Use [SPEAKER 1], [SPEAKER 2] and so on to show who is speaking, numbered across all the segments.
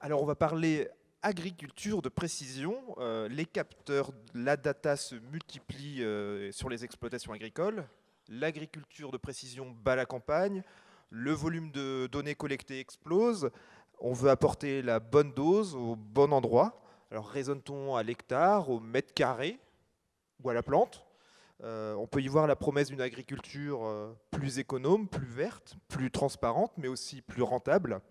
[SPEAKER 1] Alors, on va parler agriculture de précision. Les capteurs, la data se multiplient sur les exploitations agricoles. L'agriculture de précision bat la campagne. Le volume de données collectées explose. On veut apporter la bonne dose au bon endroit. Alors, raisonne-t-on à l'hectare, au mètre carré ou à la plante? On peut y voir la promesse d'une agriculture plus économe, plus verte, plus transparente, mais aussi plus rentable.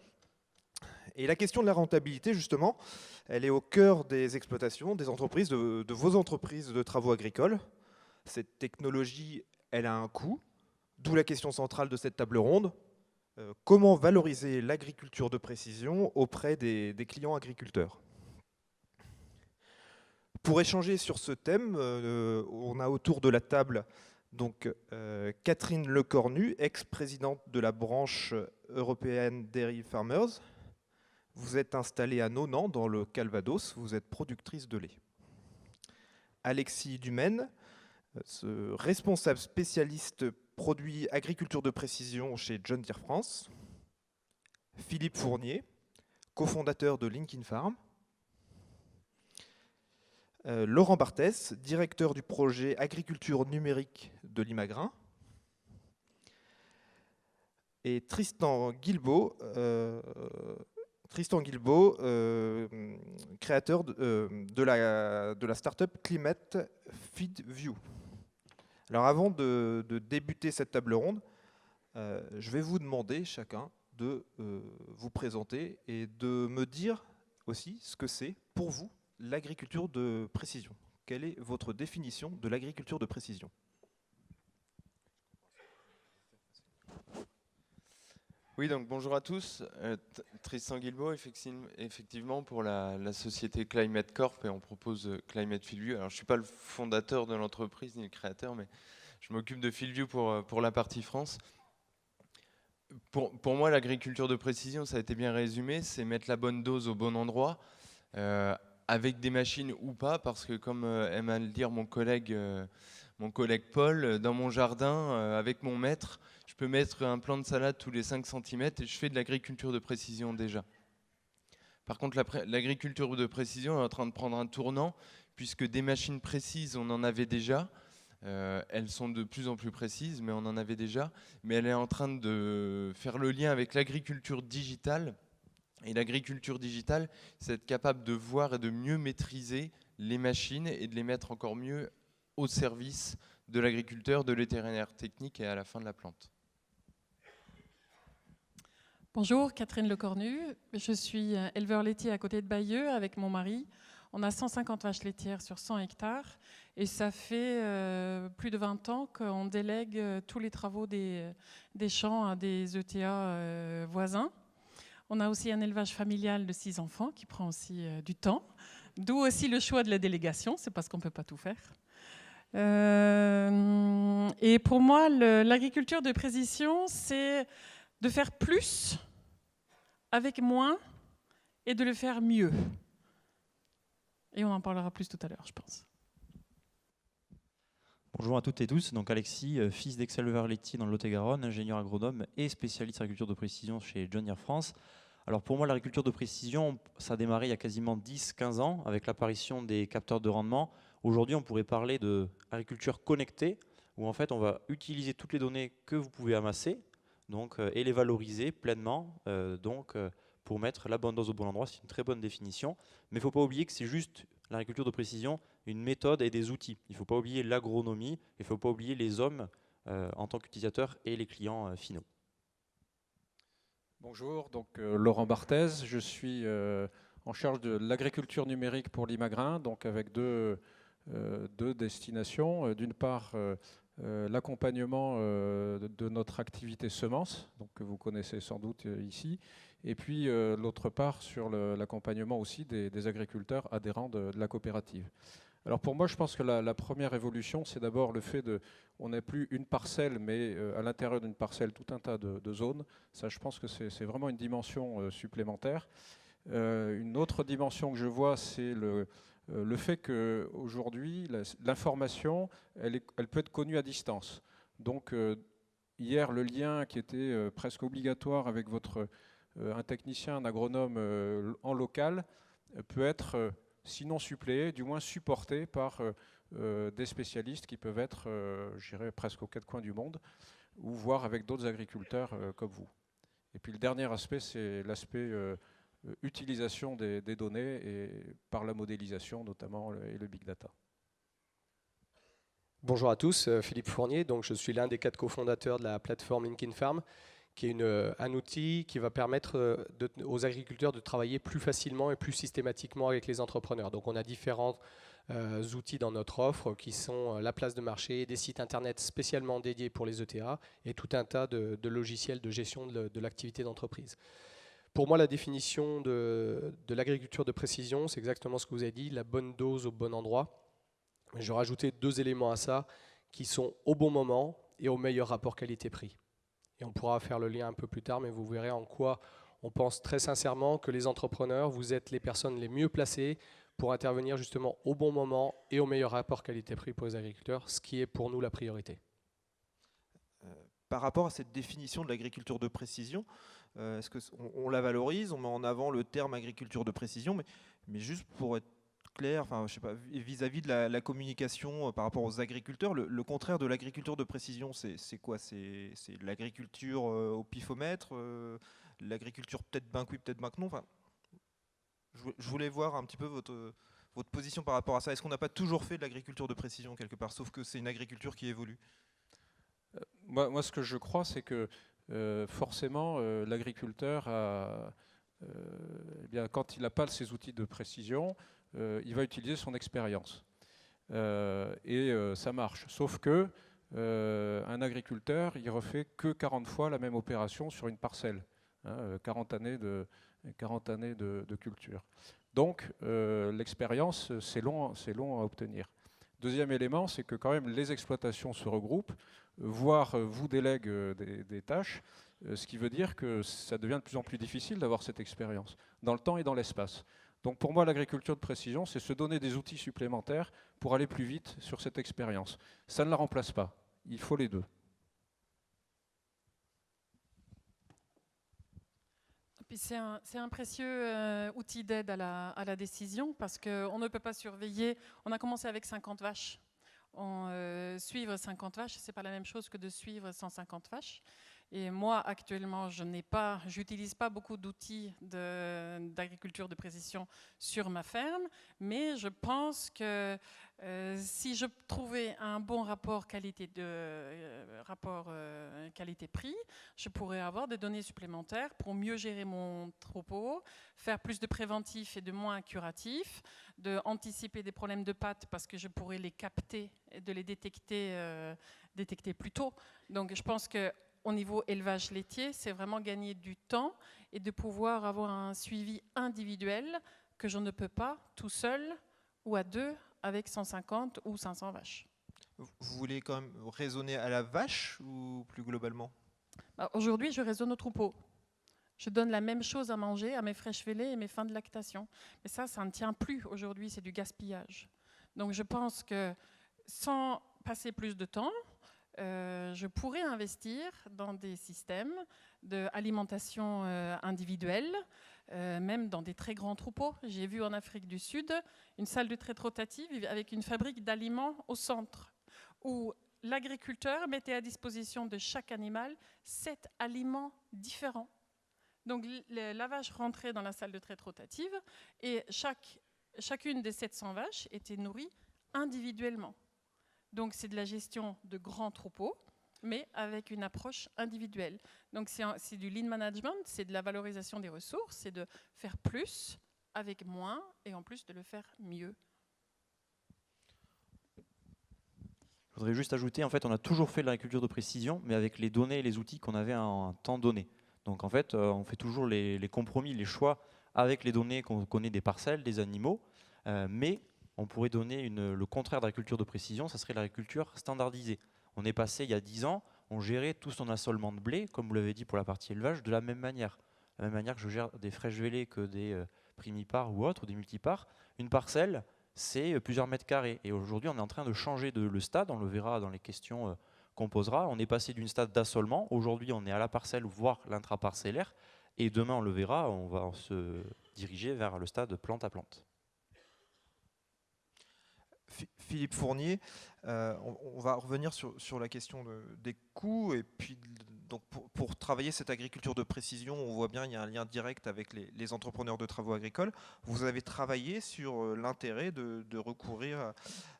[SPEAKER 1] Et la question de la rentabilité, justement, elle est au cœur des exploitations, des entreprises, de vos entreprises de travaux agricoles. Cette technologie, elle a un coût, d'où la question centrale de cette table ronde. Comment valoriser l'agriculture de précision auprès des clients agriculteurs? Pour échanger sur ce thème, on a autour de la table donc, Catherine Lecornu, ex-présidente de la branche européenne Dairy Farmers. Vous êtes installée à Nonant, dans le Calvados. Vous êtes productrice de lait. Alexis Dumaine, responsable spécialiste produits agriculture de précision chez John Deere France. Philippe Fournier, cofondateur de Linkin Farm. Laurent Barthès, directeur du projet agriculture numérique de Limagrin. Et Tristan Guilbault, créateur de la start-up Climate FeedView. Alors avant de débuter cette table ronde, je vais vous demander chacun de vous présenter et de me dire aussi ce que c'est pour vous l'agriculture de précision. Quelle est votre définition de l'agriculture de précision?
[SPEAKER 2] Oui, donc bonjour à tous. Tristan Guilbault, effectivement, pour la société Climate Corp, et on propose Climate FieldView. Alors, je ne suis pas le fondateur de l'entreprise ni le créateur, mais je m'occupe de FieldView pour la partie France. Pour moi, l'agriculture de précision, ça a été bien résumé, c'est mettre la bonne dose au bon endroit, avec des machines ou pas, parce que comme aime à le dire mon collègue Paul, dans mon jardin, avec mon maître, je peux mettre un plant de salade tous les 5 cm et je fais de l'agriculture de précision déjà. Par contre, l'agriculture de précision est en train de prendre un tournant, puisque des machines précises, on en avait déjà. Elles sont de plus en plus précises, mais on en avait déjà. Mais elle est en train de faire le lien avec l'agriculture digitale. Et l'agriculture digitale, c'est être capable de voir et de mieux maîtriser les machines et de les mettre encore mieux au service de l'agriculteur, de vétérinaire technique et à la fin de la plante.
[SPEAKER 3] Bonjour, Catherine Lecornu. Je suis éleveur laitier à côté de Bayeux avec mon mari. On a 150 vaches laitières sur 100 hectares et ça fait plus de 20 ans qu'on délègue tous les travaux des champs à des ETA voisins. On a aussi un élevage familial de 6 enfants qui prend aussi du temps, d'où aussi le choix de la délégation, c'est parce qu'on ne peut pas tout faire. Et pour moi, l'agriculture de précision, c'est de faire plus avec moins et de le faire mieux. Et on en parlera plus tout à l'heure, je pense.
[SPEAKER 4] Bonjour à toutes et tous, donc Alexis, fils d'ex-éleveur laitier dans le Lot-et-Garonne, ingénieur agronome et spécialiste agriculture de précision chez John Deere France. Alors pour moi, l'agriculture de précision, ça a démarré il y a quasiment 10-15 ans avec l'apparition des capteurs de rendement. Aujourd'hui, on pourrait parler d'agriculture connectée, où en fait on va utiliser toutes les données que vous pouvez amasser donc, et les valoriser pleinement pour mettre la bonne dose au bon endroit. C'est une très bonne définition, mais il ne faut pas oublier que c'est juste l'agriculture de précision, une méthode et des outils. Il ne faut pas oublier l'agronomie, il ne faut pas oublier les hommes en tant qu'utilisateurs et les clients finaux.
[SPEAKER 5] Bonjour, donc Laurent Barthès, je suis en charge de l'agriculture numérique pour Limagrin, donc avec deux destinations. D'une part, l'accompagnement de notre activité semences, donc, que vous connaissez sans doute ici, et puis l'autre part sur l'accompagnement aussi des agriculteurs adhérents de la coopérative. Alors pour moi, je pense que la première évolution, c'est d'abord le fait on n'a plus une parcelle, mais à l'intérieur d'une parcelle, tout un tas de zones. Ça, je pense que c'est vraiment une dimension supplémentaire. Une autre dimension que je vois, c'est le fait qu'aujourd'hui, l'information, elle peut être connue à distance. Donc hier, le lien qui était presque obligatoire avec votre un technicien, un agronome en local peut être, sinon suppléé, du moins supporté par des spécialistes qui peuvent être, je dirais, presque aux quatre coins du monde, ou voire avec d'autres agriculteurs comme vous. Et puis le dernier aspect, c'est l'aspect utilisation des données et par la modélisation notamment et le big data.
[SPEAKER 6] Bonjour à tous, Philippe Fournier, donc je suis l'un des 4 cofondateurs de la plateforme Linkin Farm, qui est un outil qui va permettre aux agriculteurs de travailler plus facilement et plus systématiquement avec les entrepreneurs. Donc on a différents outils dans notre offre qui sont la place de marché, des sites internet spécialement dédiés pour les ETA et tout un tas de logiciels de gestion de l'activité d'entreprise. Pour moi, la définition de l'agriculture de précision, c'est exactement ce que vous avez dit, la bonne dose au bon endroit. Je vais rajouter 2 éléments à ça qui sont au bon moment et au meilleur rapport qualité-prix. Et on pourra faire le lien un peu plus tard, mais vous verrez en quoi on pense très sincèrement que les entrepreneurs, vous êtes les personnes les mieux placées pour intervenir justement au bon moment et au meilleur rapport qualité-prix pour les agriculteurs, ce qui est pour nous la priorité.
[SPEAKER 1] Par rapport à cette définition de l'agriculture de précision, est-ce qu'on la valorise, on met en avant le terme agriculture de précision, mais juste pour être clair, enfin, je sais pas, vis-à-vis de la communication par rapport aux agriculteurs, le contraire de l'agriculture de précision, c'est quoi? C'est l'agriculture au pifomètre, l'agriculture peut-être ben oui, peut-être ben non. Enfin, je voulais voir un petit peu votre position par rapport à ça. Est-ce qu'on n'a pas toujours fait de l'agriculture de précision quelque part, sauf que c'est une agriculture qui évolue?
[SPEAKER 5] Moi, ce que je crois, c'est que forcément, l'agriculteur, eh bien, quand il n'a pas ces outils de précision, il va utiliser son expérience. Et ça marche. Sauf que un agriculteur, il refait que 40 fois la même opération sur une parcelle. 40 années de culture. Donc, l'expérience, c'est long à obtenir. Deuxième élément, c'est que quand même les exploitations se regroupent, voire vous délèguent des tâches, ce qui veut dire que ça devient de plus en plus difficile d'avoir cette expérience, dans le temps et dans l'espace. Donc pour moi, l'agriculture de précision, c'est se donner des outils supplémentaires pour aller plus vite sur cette expérience. Ça ne la remplace pas, il faut les deux.
[SPEAKER 3] C'est un précieux outil d'aide à la décision parce qu'on ne peut pas surveiller. On a commencé avec 50 vaches. Suivre 50 vaches, ce n'est pas la même chose que de suivre 150 vaches. Et moi, actuellement, je n'utilise pas beaucoup d'outils d'agriculture de précision sur ma ferme, mais je pense que si je trouvais un bon rapport qualité-prix, je pourrais avoir des données supplémentaires pour mieux gérer mon troupeau, faire plus de préventif et de moins curatif, anticiper des problèmes de pattes parce que je pourrais les capter et de les détecter plus tôt. Donc je pense que au niveau élevage laitier, c'est vraiment gagner du temps et de pouvoir avoir un suivi individuel que je ne peux pas tout seul ou à deux avec 150 ou 500 vaches.
[SPEAKER 1] Vous voulez quand même raisonner à la vache ou plus globalement?
[SPEAKER 3] Aujourd'hui, je raisonne au troupeau. Je donne la même chose à manger à mes fraîches vêlées et mes fins de lactation. Mais ça ne tient plus aujourd'hui, c'est du gaspillage. Donc je pense que sans passer plus de temps, je pourrais investir dans des systèmes d'alimentation individuelle, même dans des très grands troupeaux. J'ai vu en Afrique du Sud une salle de traite rotative avec une fabrique d'aliments au centre, où l'agriculteur mettait à disposition de chaque animal 7 aliments différents. Donc la vache rentrait dans la salle de traite rotative et chacune des 700 vaches était nourrie individuellement. Donc c'est de la gestion de grands troupeaux, mais avec une approche individuelle. Donc c'est du lean management, c'est de la valorisation des ressources, c'est de faire plus avec moins et en plus de le faire mieux.
[SPEAKER 4] Je voudrais juste ajouter, en fait, on a toujours fait de l'agriculture de précision, mais avec les données et les outils qu'on avait à un temps donné. Donc en fait, on fait toujours les compromis, les choix avec les données qu'on connaît des parcelles, des animaux, mais on pourrait donner le contraire d'agriculture de précision, ça serait l'agriculture standardisée. On est passé il y a 10 ans, on gérait tout son assolement de blé, comme vous l'avez dit pour la partie élevage, de la même manière. De la même manière que je gère des fraîches vêlées que des primipares ou autres, ou des multipares. Une parcelle, c'est plusieurs mètres carrés. Et aujourd'hui, on est en train de changer le stade, on le verra dans les questions qu'on posera. On est passé d'une stade d'assolement, aujourd'hui on est à la parcelle, voire l'intraparcellaire, Et demain, on le verra, on va se diriger vers le stade plante à plante.
[SPEAKER 1] Philippe Fournier, on va revenir sur la question des coûts. Et puis, donc pour travailler cette agriculture de précision, on voit bien qu'il y a un lien direct avec les entrepreneurs de travaux agricoles. Vous avez travaillé sur l'intérêt de recourir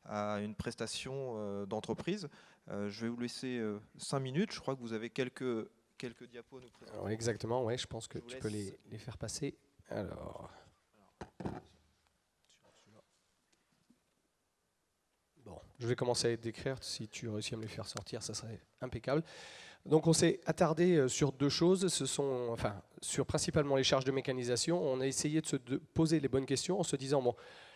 [SPEAKER 1] à une prestation d'entreprise. Je vais vous laisser 5 minutes. Je crois que vous avez quelques diapos à nous présenter.
[SPEAKER 6] Alors, exactement, ouais, je pense que
[SPEAKER 1] Je vous
[SPEAKER 6] tu peux
[SPEAKER 1] laisse.
[SPEAKER 6] les faire passer. Alors. Bon, je vais commencer à décrire. Si tu réussis à me les faire sortir, ça serait impeccable. Donc on s'est attardé sur deux choses, sur principalement les charges de mécanisation. On a essayé de poser les bonnes questions en se disant, bon,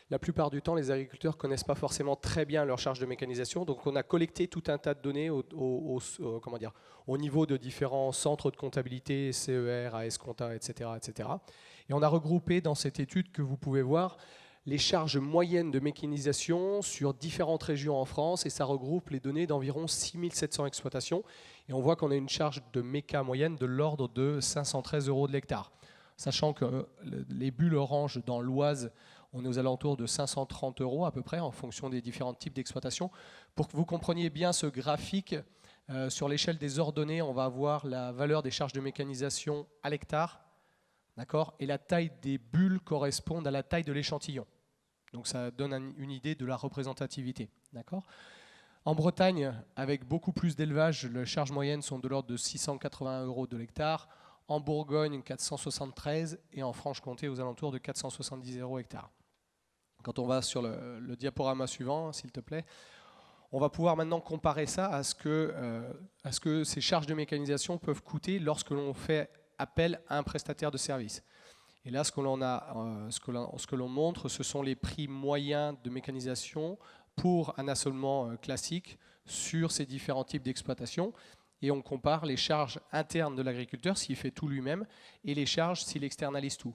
[SPEAKER 6] la plupart du temps, les agriculteurs ne connaissent pas forcément très bien leurs charges de mécanisation. Donc on a collecté tout un tas de données au niveau de différents centres de comptabilité, CER, AS Compta, etc., etc. Et on a regroupé dans cette étude que vous pouvez voir les charges moyennes de mécanisation sur différentes régions en France, et ça regroupe les données d'environ 6700 exploitations. Et on voit qu'on a une charge de méca moyenne de l'ordre de 513 € de l'hectare. Sachant que les bulles oranges dans l'Oise, on est aux alentours de 530 € à peu près, en fonction des différents types d'exploitation. Pour que vous compreniez bien ce graphique, sur l'échelle des ordonnées, on va avoir la valeur des charges de mécanisation à l'hectare, d'accord, et la taille des bulles correspond à la taille de l'échantillon. Donc ça donne une idée de la représentativité. D'accord ? En Bretagne, avec beaucoup plus d'élevage, les charges moyennes sont de l'ordre de 681 € de l'hectare. En Bourgogne, 473, et en Franche-Comté, aux alentours de 470 € hectare. Quand on va sur le diaporama suivant, s'il te plaît, on va pouvoir maintenant comparer ça à ce que ces charges de mécanisation peuvent coûter lorsque l'on fait appel à un prestataire de service. Et là, ce que l'on montre, ce sont les prix moyens de mécanisation pour un assolement classique sur ces différents types d'exploitation. Et on compare les charges internes de l'agriculteur s'il fait tout lui-même et les charges s'il externalise tout.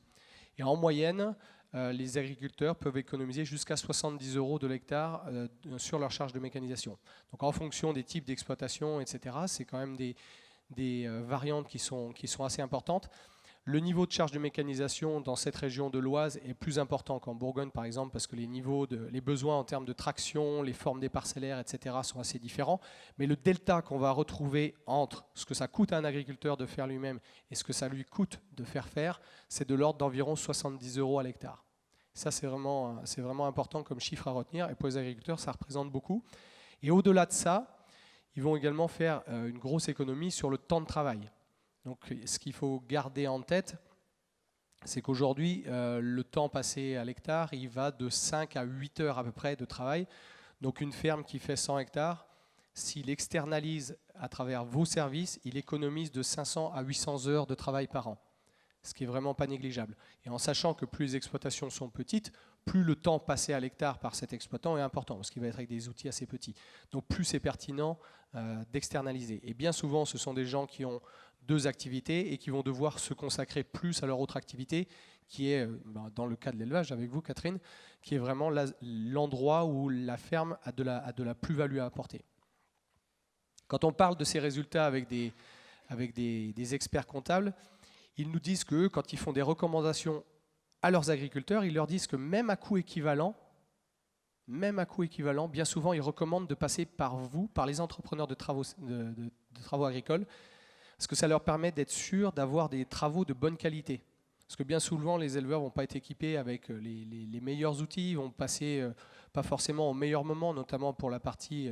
[SPEAKER 6] Et en moyenne, les agriculteurs peuvent économiser jusqu'à 70 € de l'hectare sur leurs charges de mécanisation. Donc en fonction des types d'exploitation, etc., c'est quand même des variantes qui sont assez importantes. Le niveau de charge de mécanisation dans cette région de l'Oise est plus important qu'en Bourgogne, par exemple, parce que les besoins en termes de traction, les formes des parcellaires, etc., sont assez différents. Mais le delta qu'on va retrouver entre ce que ça coûte à un agriculteur de faire lui-même et ce que ça lui coûte de faire, c'est de l'ordre d'environ 70 € à l'hectare. Ça, c'est vraiment important comme chiffre à retenir. Et pour les agriculteurs, ça représente beaucoup. Et au-delà de ça, ils vont également faire une grosse économie sur le temps de travail. Donc, ce qu'il faut garder en tête, c'est qu'aujourd'hui, le temps passé à l'hectare, il va de 5 à 8 heures à peu près de travail. Donc, une ferme qui fait 100 hectares, s'il externalise à travers vos services, il économise de 500 à 800 heures de travail par an, ce qui est vraiment pas négligeable. Et en sachant que plus les exploitations sont petites, plus le temps passé à l'hectare par cet exploitant est important, parce qu'il va être avec des outils assez petits. Donc, plus c'est pertinent d'externaliser. Et bien souvent, ce sont des gens qui ont 2 activités et qui vont devoir se consacrer plus à leur autre activité, qui est, dans le cas de l'élevage avec vous Catherine, qui est vraiment l'endroit où la ferme a de la plus-value à apporter. Quand on parle de ces résultats avec des experts comptables, ils nous disent qu'eux, quand ils font des recommandations à leurs agriculteurs, ils leur disent que même à coût équivalent, bien souvent ils recommandent de passer par vous, par les entrepreneurs de travaux agricoles, parce que ça leur permet d'être sûr d'avoir des travaux de bonne qualité. Parce que bien souvent, les éleveurs ne vont pas être équipés avec les meilleurs outils, ils vont passer pas forcément au meilleur moment, notamment pour la partie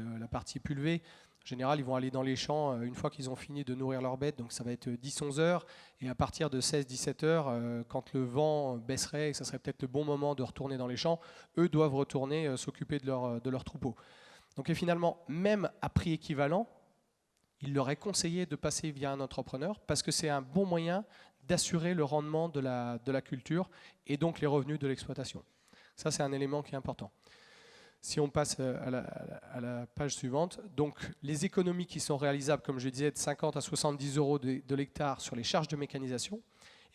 [SPEAKER 6] pulvée. En général, ils vont aller dans les champs une fois qu'ils ont fini de nourrir leurs bêtes, donc ça va être 10-11 heures. Et à partir de 16-17 heures, quand le vent baisserait, et ça serait peut-être le bon moment de retourner dans les champs, eux doivent retourner s'occuper de leur troupeau. Donc et finalement, même à prix équivalent, il leur est conseillé de passer via un entrepreneur parce que c'est un bon moyen d'assurer le rendement de la culture et donc les revenus de l'exploitation. Ça, c'est un élément qui est important. Si on passe à la page suivante, donc les économies qui sont réalisables, comme je disais, de 50 à 70 € de l'hectare sur les charges de mécanisation,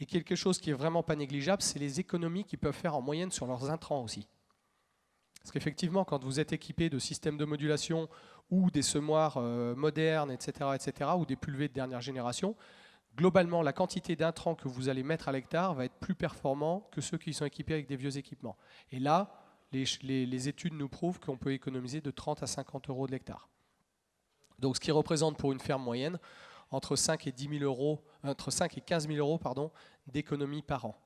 [SPEAKER 6] et quelque chose qui est vraiment pas négligeable, c'est les économies qu'ils peuvent faire en moyenne sur leurs intrants aussi. Parce qu'effectivement, quand vous êtes équipé de systèmes de modulation ou des semoirs modernes, etc., ou des pulvées de dernière génération, globalement, la quantité d'intrants que vous allez mettre à l'hectare va être plus performant que ceux qui sont équipés avec des vieux équipements. Et là, les études nous prouvent qu'on peut économiser de 30 à 50 euros de l'hectare. Donc, ce qui représente pour une ferme moyenne entre 5 et 10 000 euros, entre 5 et 15 000 euros d'économie par an.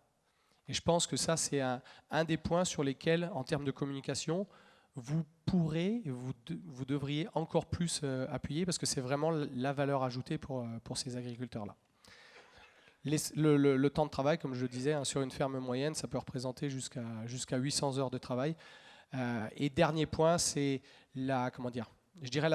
[SPEAKER 6] Et je pense que ça, c'est un des points sur lesquels, en termes de communication, vous pourrez, vous devriez encore plus appuyer parce que c'est vraiment la valeur ajoutée pour ces agriculteurs-là. Le temps de travail, comme je le disais, sur une ferme moyenne, ça peut représenter jusqu'à 800 heures de travail. Et dernier point, c'est la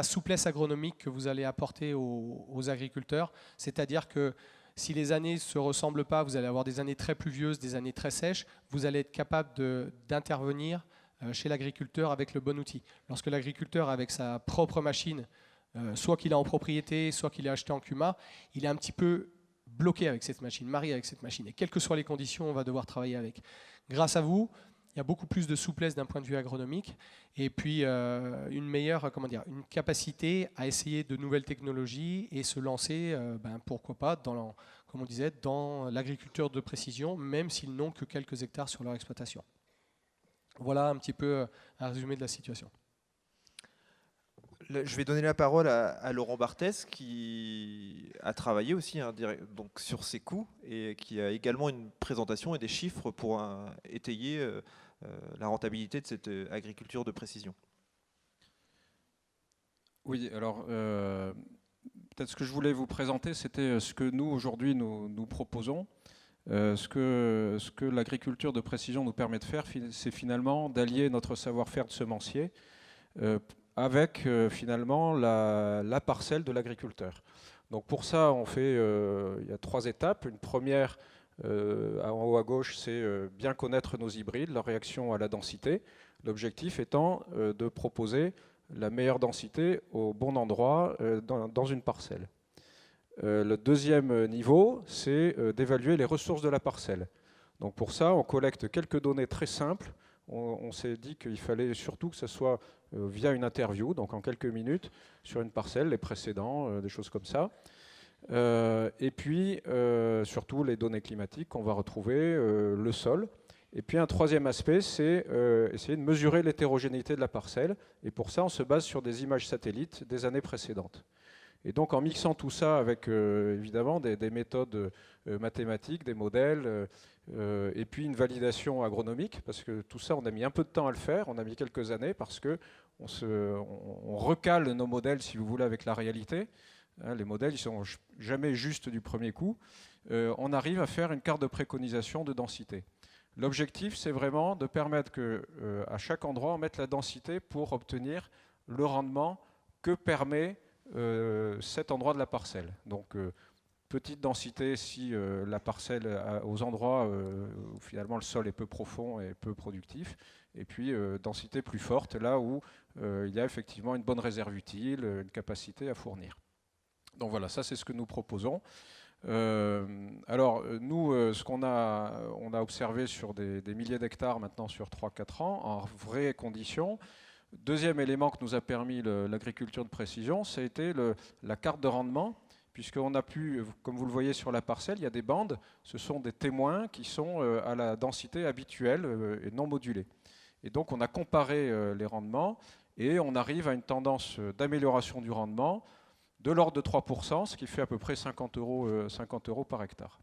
[SPEAKER 6] souplesse agronomique que vous allez apporter aux agriculteurs. C'est-à-dire que si les années ne se ressemblent pas, vous allez avoir des années très pluvieuses, des années très sèches, vous allez être capable d'intervenir chez l'agriculteur avec le bon outil. Lorsque l'agriculteur, avec sa propre machine, soit qu'il a en propriété, soit qu'il a acheté en CUMA, il est un petit peu bloqué avec cette machine, marié avec cette machine. Et quelles que soient les conditions, on va devoir travailler avec. Grâce à vous, il y a beaucoup plus de souplesse d'un point de vue agronomique et puis une capacité à essayer de nouvelles technologies et se lancer, pourquoi pas, comme on disait, dans l'agriculture de précision, même s'ils n'ont que quelques hectares sur leur exploitation. Voilà un petit peu un résumé de la situation.
[SPEAKER 1] Je vais donner la parole à Laurent Barthès qui a travaillé aussi donc sur ces coûts et qui a également une présentation et des chiffres pour étayer la rentabilité de cette agriculture de précision.
[SPEAKER 5] Oui, alors peut-être ce que je voulais vous présenter, c'était ce que nous aujourd'hui nous proposons. Ce que l'agriculture de précision nous permet de faire, c'est finalement d'allier notre savoir-faire de semencier avec finalement la parcelle de l'agriculteur. Donc pour ça, il y a 3 étapes. Une première, en haut à gauche, c'est bien connaître nos hybrides, leur réaction à la densité. L'objectif étant de proposer la meilleure densité au bon endroit dans une parcelle. Le deuxième niveau, c'est d'évaluer les ressources de la parcelle. Donc pour ça, on collecte quelques données très simples. On s'est dit qu'il fallait surtout que ce soit via une interview, donc en quelques minutes, sur une parcelle, les précédents, des choses comme ça. Et puis, surtout les données climatiques qu'on va retrouver, le sol. Et puis un troisième aspect, c'est essayer de mesurer l'hétérogénéité de la parcelle. Et pour ça, on se base sur des images satellites des années précédentes. Et donc en mixant tout ça avec évidemment des méthodes mathématiques, des modèles, et puis une validation agronomique, parce que tout ça on a mis un peu de temps à le faire, on a mis quelques années parce que on recale nos modèles, si vous voulez, avec la réalité. Les modèles ils sont jamais justes du premier coup. On arrive à faire une carte de préconisation de densité. L'objectif c'est vraiment de permettre qu'à chaque endroit on mette la densité pour obtenir le rendement que permet cet endroit de la parcelle. Donc petite densité si la parcelle aux endroits où finalement le sol est peu profond et peu productif, et puis densité plus forte là où il y a effectivement une bonne réserve utile, une capacité à fournir. Donc voilà, ça c'est ce que nous proposons. Alors nous, ce qu'on a observé sur des milliers d'hectares maintenant sur 3-4 ans, en vraies conditions. Deuxième élément que nous a permis l'agriculture de précision, ça a été la carte de rendement, puisqu'on a pu, comme vous le voyez sur la parcelle, il y a des bandes, ce sont des témoins qui sont à la densité habituelle et non modulée. Et donc on a comparé les rendements et on arrive à une tendance d'amélioration du rendement de l'ordre de 3%, ce qui fait à peu près 50 euros par hectare.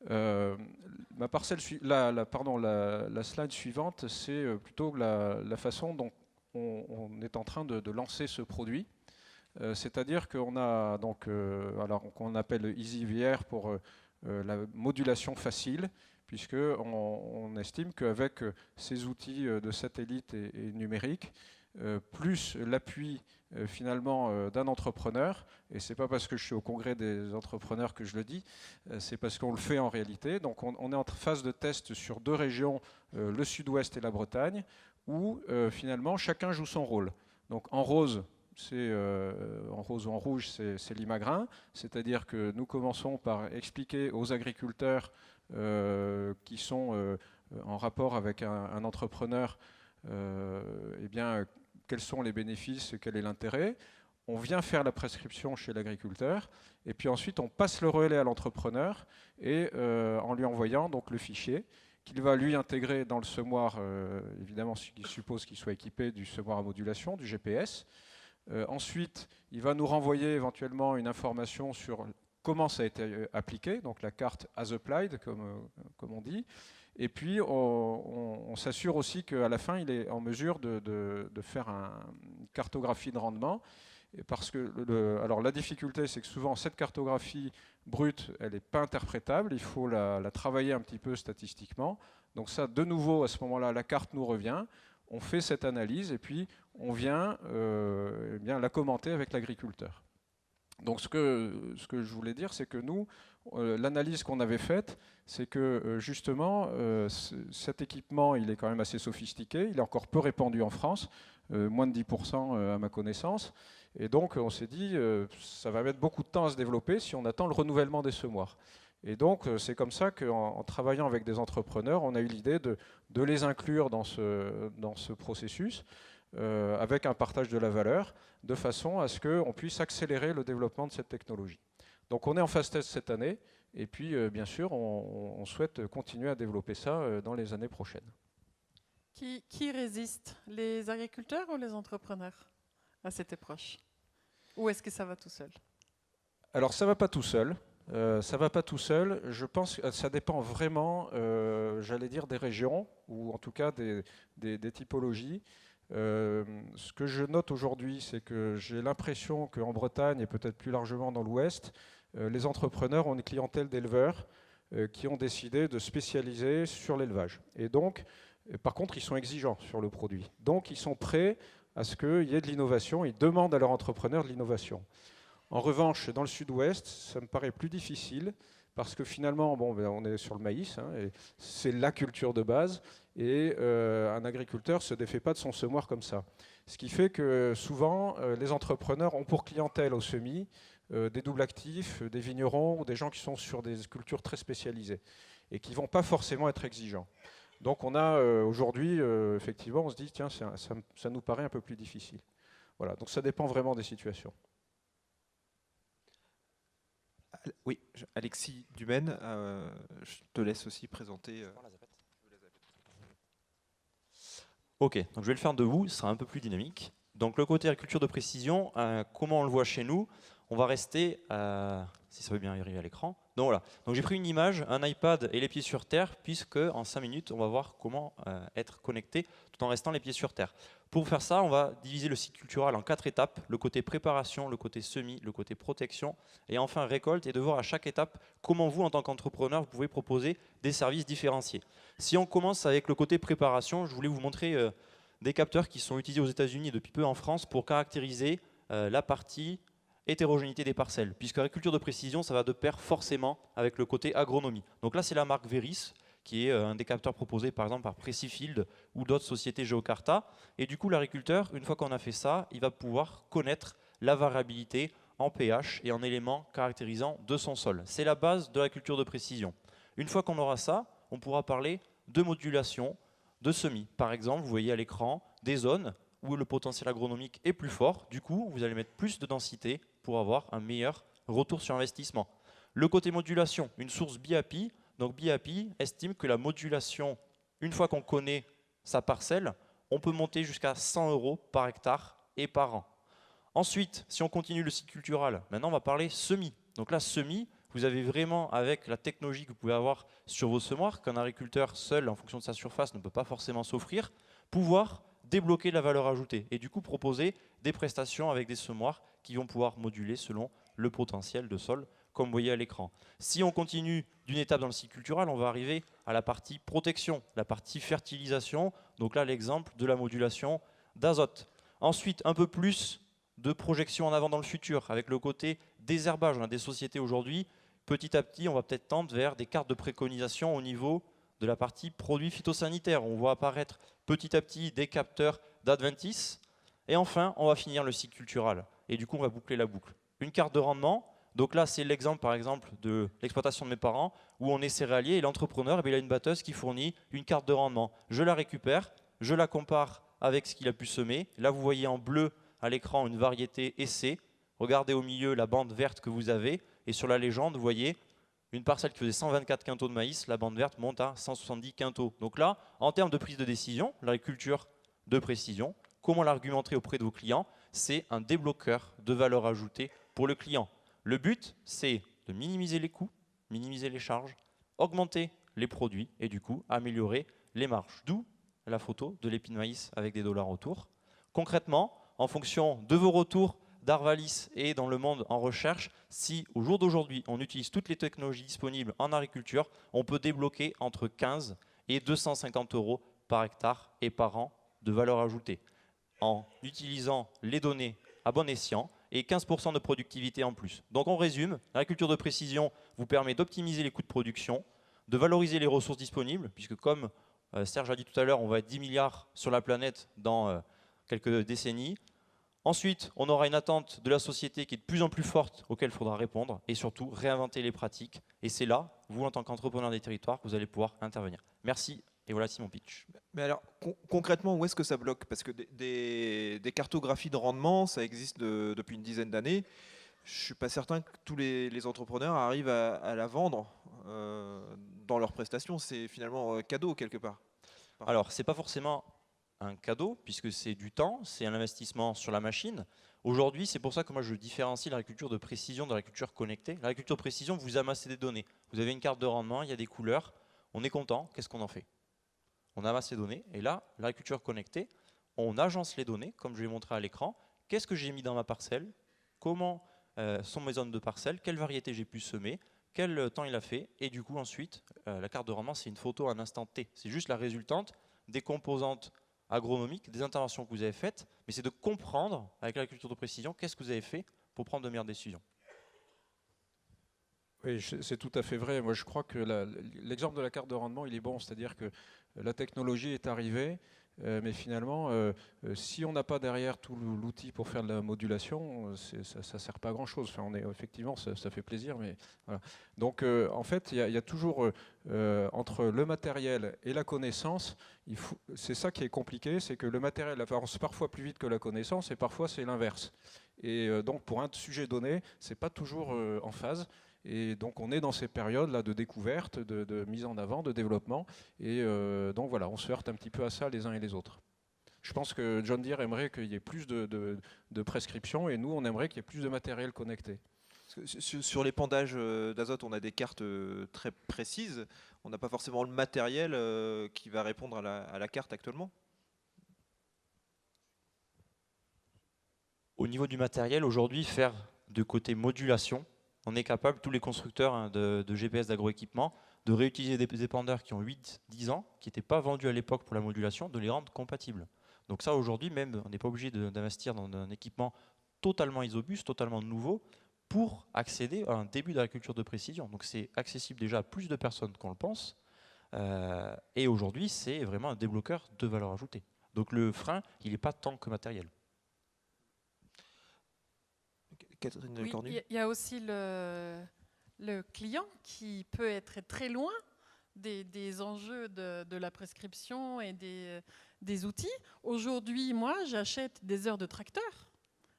[SPEAKER 5] La slide suivante, c'est plutôt la façon dont on est en train de lancer ce produit. C'est-à-dire qu'on a donc, qu'on appelle EasyVR pour la modulation facile, puisqu'on estime qu'avec ces outils de satellite et numérique, plus l'appui finalement d'un entrepreneur, et c'est pas parce que je suis au congrès des entrepreneurs que je le dis, c'est parce qu'on le fait en réalité. Donc on est en phase de test sur 2 régions, le sud-ouest et la Bretagne, où finalement chacun joue son rôle. Donc en rose, en rose ou en rouge, c'est l'imagrin, c'est-à-dire que nous commençons par expliquer aux agriculteurs qui sont en rapport avec un entrepreneur, eh bien, quels sont les bénéfices, quel est l'intérêt. on vient faire la prescription chez l'agriculteur, et puis ensuite on passe le relais à l'entrepreneur, et en lui envoyant donc le fichier, qu'il va lui intégrer dans le semoir, évidemment, ce qui suppose qu'il soit équipé du semoir à modulation, du GPS. Ensuite, il va nous renvoyer éventuellement une information sur comment ça a été appliqué, donc la carte as applied, comme on dit. Et puis, on s'assure aussi qu'à la fin, il est en mesure de faire une cartographie de rendement. Parce que alors la difficulté, c'est que souvent, cette cartographie brute, elle n'est pas interprétable. Il faut la travailler un petit peu statistiquement. Donc ça, de nouveau, à ce moment-là, la carte nous revient. On fait cette analyse et puis on vient eh bien, la commenter avec l'agriculteur. Donc ce que je voulais dire, c'est que nous, l'analyse qu'on avait faite, c'est que justement, cet équipement, il est quand même assez sophistiqué, il est encore peu répandu en France, moins de 10% à ma connaissance, et donc on s'est dit, ça va mettre beaucoup de temps à se développer si on attend le renouvellement des semoirs. Et donc c'est comme ça qu'en travaillant avec des entrepreneurs, on a eu l'idée de les inclure dans ce processus, avec un partage de la valeur, de façon à ce qu'on puisse accélérer le développement de cette technologie. Donc on est en phase test cette année, et puis bien sûr on souhaite continuer à développer ça dans les années prochaines.
[SPEAKER 3] Qui résiste, les agriculteurs ou les entrepreneurs à cette approche? Ou est-ce que ça va tout seul?
[SPEAKER 5] Alors ça ne va pas tout seul. Ça va pas tout seul. Je pense que ça dépend vraiment, j'allais dire, des régions, ou en tout cas des typologies. Ce que je note aujourd'hui, c'est que j'ai l'impression qu'en Bretagne et peut-être plus largement dans l'Ouest, les entrepreneurs ont une clientèle d'éleveurs qui ont décidé de spécialiser sur l'élevage. Et donc, par contre, ils sont exigeants sur le produit. Donc, ils sont prêts à ce qu'il y ait de l'innovation. Ils demandent à leurs entrepreneurs de l'innovation. En revanche, dans le Sud-Ouest, ça me paraît plus difficile parce que finalement, bon, on est sur le maïs, hein, et c'est la culture de base, et un agriculteur ne se défait pas de son semoir comme ça. Ce qui fait que souvent, les entrepreneurs ont pour clientèle au semis des doubles actifs, des vignerons ou des gens qui sont sur des cultures très spécialisées et qui ne vont pas forcément être exigeants. Donc on a aujourd'hui, effectivement, on se dit, tiens, ça nous paraît un peu plus difficile. Voilà, donc ça dépend vraiment des situations.
[SPEAKER 1] Oui, Alexis Dumaine, je te laisse aussi présenter.
[SPEAKER 4] Ok, donc je vais le faire debout, ce sera un peu plus dynamique. Donc le côté agriculture de précision, comment on le voit chez nous, on va rester, si ça veut bien arriver à l'écran. Donc voilà, donc j'ai pris une image, un iPad et les pieds sur terre, puisque en 5 minutes, on va voir comment être connecté tout en restant les pieds sur terre. Pour faire ça, on va diviser le cycle culturel en 4 étapes, le côté préparation, le côté semis, le côté protection, et enfin récolte, et de voir à chaque étape comment vous, en tant qu'entrepreneur, vous pouvez proposer des services différenciés. Si on commence avec le côté préparation, je voulais vous montrer des capteurs qui sont utilisés aux États-Unis et depuis peu en France pour caractériser la partie hétérogénéité des parcelles, puisque l'agriculture de précision, ça va de pair forcément avec le côté agronomie. Donc là, c'est la marque Veris, qui est un des capteurs proposés par exemple par Precifield ou d'autres sociétés Geocarta. Et du coup, l'agriculteur, une fois qu'on a fait ça, il va pouvoir connaître la variabilité en pH et en éléments caractérisants de son sol. C'est la base de l'agriculture de précision. Une fois qu'on aura ça, on pourra parler de modulation, de semis. Par exemple, vous voyez à l'écran des zones où le potentiel agronomique est plus fort. Du coup, vous allez mettre plus de densité pour avoir un meilleur retour sur investissement. Le côté modulation, une source BIAPI. Donc BIAPI estime que la modulation, une fois qu'on connaît sa parcelle, on peut monter jusqu'à 100 € par hectare et par an. Ensuite, si on continue le cycle cultural, maintenant on va parler semis. Donc là, semis, vous avez vraiment, avec la technologie que vous pouvez avoir sur vos semoirs, qu'un agriculteur seul, en fonction de sa surface, ne peut pas forcément s'offrir, pouvoir débloquer la valeur ajoutée et du coup proposer des prestations avec des semoirs qui vont pouvoir moduler selon le potentiel de sol, comme vous voyez à l'écran. Si on continue d'une étape dans le cycle culturel, on va arriver à la partie protection, la partie fertilisation. Donc là, l'exemple de la modulation d'azote. Ensuite, un peu plus de projection en avant dans le futur, avec le côté désherbage. On a des sociétés aujourd'hui, petit à petit, on va peut-être tendre vers des cartes de préconisation au niveau de la partie produits phytosanitaires. On voit apparaître petit à petit des capteurs d'Adventis. Et enfin, on va finir le cycle culturel. Et du coup, on va boucler la boucle. Une carte de rendement. Donc là, c'est l'exemple, par exemple, de l'exploitation de mes parents, où on est céréalier et l'entrepreneur, il a une batteuse qui fournit une carte de rendement. Je la récupère, je la compare avec ce qu'il a pu semer. Là, vous voyez en bleu à l'écran une variété essai. Regardez au milieu la bande verte que vous avez et sur la légende, vous voyez une parcelle qui faisait 124 quintaux de maïs, la bande verte monte à 170 quintaux. Donc là, en termes de prise de décision, l'agriculture de précision, comment l'argumenter auprès de vos clients? C'est un débloqueur de valeur ajoutée pour le client. Le but, c'est de minimiser les coûts, minimiser les charges, augmenter les produits et du coup améliorer les marges. D'où la photo de l'épi de maïs avec des dollars autour. Concrètement, en fonction de vos retours d'Arvalis et dans le monde en recherche, si au jour d'aujourd'hui on utilise toutes les technologies disponibles en agriculture, on peut débloquer entre 15 et 250 € par hectare et par an de valeur ajoutée en utilisant les données à bon escient et 15% de productivité en plus. Donc on résume, l'agriculture de précision vous permet d'optimiser les coûts de production, de valoriser les ressources disponibles, puisque comme Serge a dit tout à l'heure, on va être 10 milliards sur la planète dans quelques décennies. Ensuite, on aura une attente de la société qui est de plus en plus forte, auquel il faudra répondre, et surtout réinventer les pratiques. Et c'est là, vous en tant qu'entrepreneur des territoires, que vous allez pouvoir intervenir. Merci, et voilà mon pitch.
[SPEAKER 1] Mais alors, concrètement, où est-ce que ça bloque? Parce que des cartographies de rendement, ça existe depuis une dizaine d'années. Je ne suis pas certain que tous les entrepreneurs arrivent à la vendre dans leurs prestations. C'est finalement cadeau quelque part.
[SPEAKER 4] Alors, ce n'est pas forcément un cadeau, puisque c'est du temps, c'est un investissement sur la machine. Aujourd'hui, c'est pour ça que moi je différencie l'agriculture de précision de l'agriculture connectée. L'agriculture de précision, vous amassez des données. Vous avez une carte de rendement, il y a des couleurs, on est content, qu'est-ce qu'on en fait? On amasse les données, et là, l'agriculture connectée, on agence les données, comme je l'ai montré à l'écran. Qu'est-ce que j'ai mis dans ma parcelle? Comment sont mes zones de parcelle? Quelle variété j'ai pu semer? Quel temps il a fait? Et du coup, ensuite, la carte de rendement, c'est une photo à un instant T. C'est juste la résultante des composantes agronomiques, des interventions que vous avez faites, mais c'est de comprendre, avec l'agriculture de précision, qu'est-ce que vous avez fait pour prendre de meilleures décisions.
[SPEAKER 5] Oui, c'est tout à fait vrai. Moi, je crois que l'exemple de la carte de rendement, il est bon. C'est-à-dire que la technologie est arrivée, mais finalement, si on n'a pas derrière tout l'outil pour faire de la modulation, ça ne sert pas à grand-chose. Enfin, effectivement, ça fait plaisir, mais voilà. Donc, en fait, il y a toujours entre le matériel et la connaissance, c'est ça qui est compliqué, c'est que le matériel avance parfois plus vite que la connaissance, et parfois c'est l'inverse. Et donc, pour un sujet donné, c'est pas toujours en phase. Et donc on est dans ces périodes-là de découverte, de mise en avant, de développement. Et donc voilà, on se heurte un petit peu à ça les uns et les autres. Je pense que John Deere aimerait qu'il y ait plus de prescriptions et nous, on aimerait qu'il y ait plus de matériel connecté.
[SPEAKER 1] Sur l'épandage d'azote, on a des cartes très précises. On n'a pas forcément le matériel qui va répondre à la carte actuellement.
[SPEAKER 4] Au niveau du matériel, aujourd'hui, faire de côté modulation, on est capable, tous les constructeurs de GPS d'agroéquipement, de réutiliser des épandeurs qui ont 8-10 ans, qui n'étaient pas vendus à l'époque pour la modulation, de les rendre compatibles. Donc ça, aujourd'hui, même, on n'est pas obligé d'investir dans un équipement totalement isobus, totalement nouveau, pour accéder à un début d'agriculture de précision. Donc c'est accessible déjà à plus de personnes qu'on le pense. Et aujourd'hui, c'est vraiment un débloqueur de valeur ajoutée. Donc le frein, il n'est pas tant que matériel.
[SPEAKER 1] Catherine
[SPEAKER 3] Oui,
[SPEAKER 1] Cornu.
[SPEAKER 3] il y a aussi le client qui peut être très loin des enjeux de la prescription et des outils. Aujourd'hui, moi, j'achète des heures de tracteur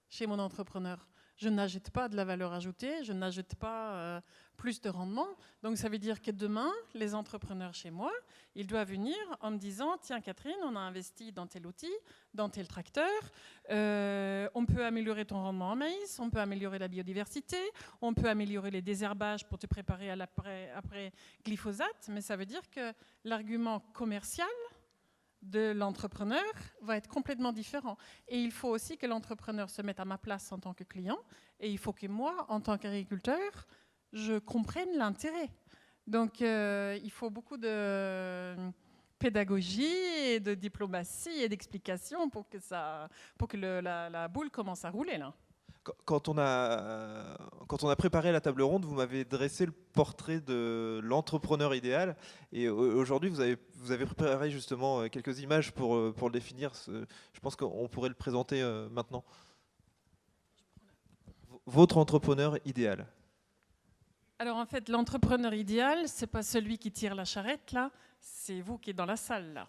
[SPEAKER 3] chez mon entrepreneur. Je n'achète pas de la valeur ajoutée, je n'achète pas plus de rendement. Donc ça veut dire que demain, les entrepreneurs chez moi, ils doivent venir en me disant « Tiens Catherine, on a investi dans tel outil, dans tel tracteur, on peut améliorer ton rendement en maïs, on peut améliorer la biodiversité, on peut améliorer les désherbages pour te préparer à après glyphosate. » Mais ça veut dire que l'argument commercial de l'entrepreneur va être complètement différent. Et il faut aussi que l'entrepreneur se mette à ma place en tant que client, et il faut que moi, en tant qu'agriculteur, je comprenne l'intérêt. Donc, il faut beaucoup de pédagogie et de diplomatie et d'explication pour que la boule commence à rouler, là.
[SPEAKER 1] Quand on a préparé la table ronde, vous m'avez dressé le portrait de l'entrepreneur idéal. Et aujourd'hui, vous avez préparé justement quelques images pour le définir. Je pense qu'on pourrait le présenter maintenant. Votre entrepreneur idéal.
[SPEAKER 3] Alors en fait, l'entrepreneur idéal, c'est pas celui qui tire la charrette, là. C'est vous qui êtes dans la salle, là.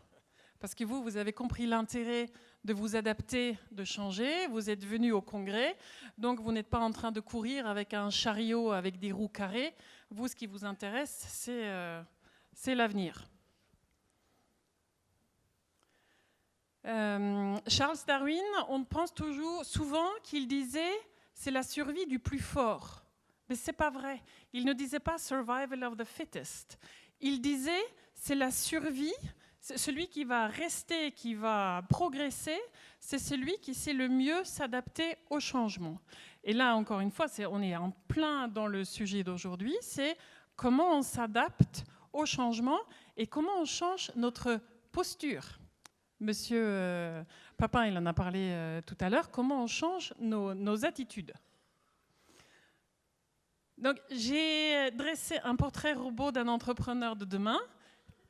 [SPEAKER 3] Parce que vous avez compris l'intérêt de vous adapter, de changer. Vous êtes venu au congrès, donc vous n'êtes pas en train de courir avec un chariot avec des roues carrées. Vous, ce qui vous intéresse, c'est l'avenir. Charles Darwin, on pense souvent qu'il disait « c'est la survie du plus fort ». Mais ce n'est pas vrai. Il ne disait pas « survival of the fittest ». Il disait « c'est la survie ». Celui qui va rester, qui va progresser, c'est celui qui sait le mieux s'adapter au changement. Et là, encore une fois, on est en plein dans le sujet d'aujourd'hui, c'est comment on s'adapte au changement et comment on change notre posture. Monsieur Papin, il en a parlé tout à l'heure, comment on change nos attitudes. Donc, j'ai dressé un portrait robot d'un entrepreneur de demain,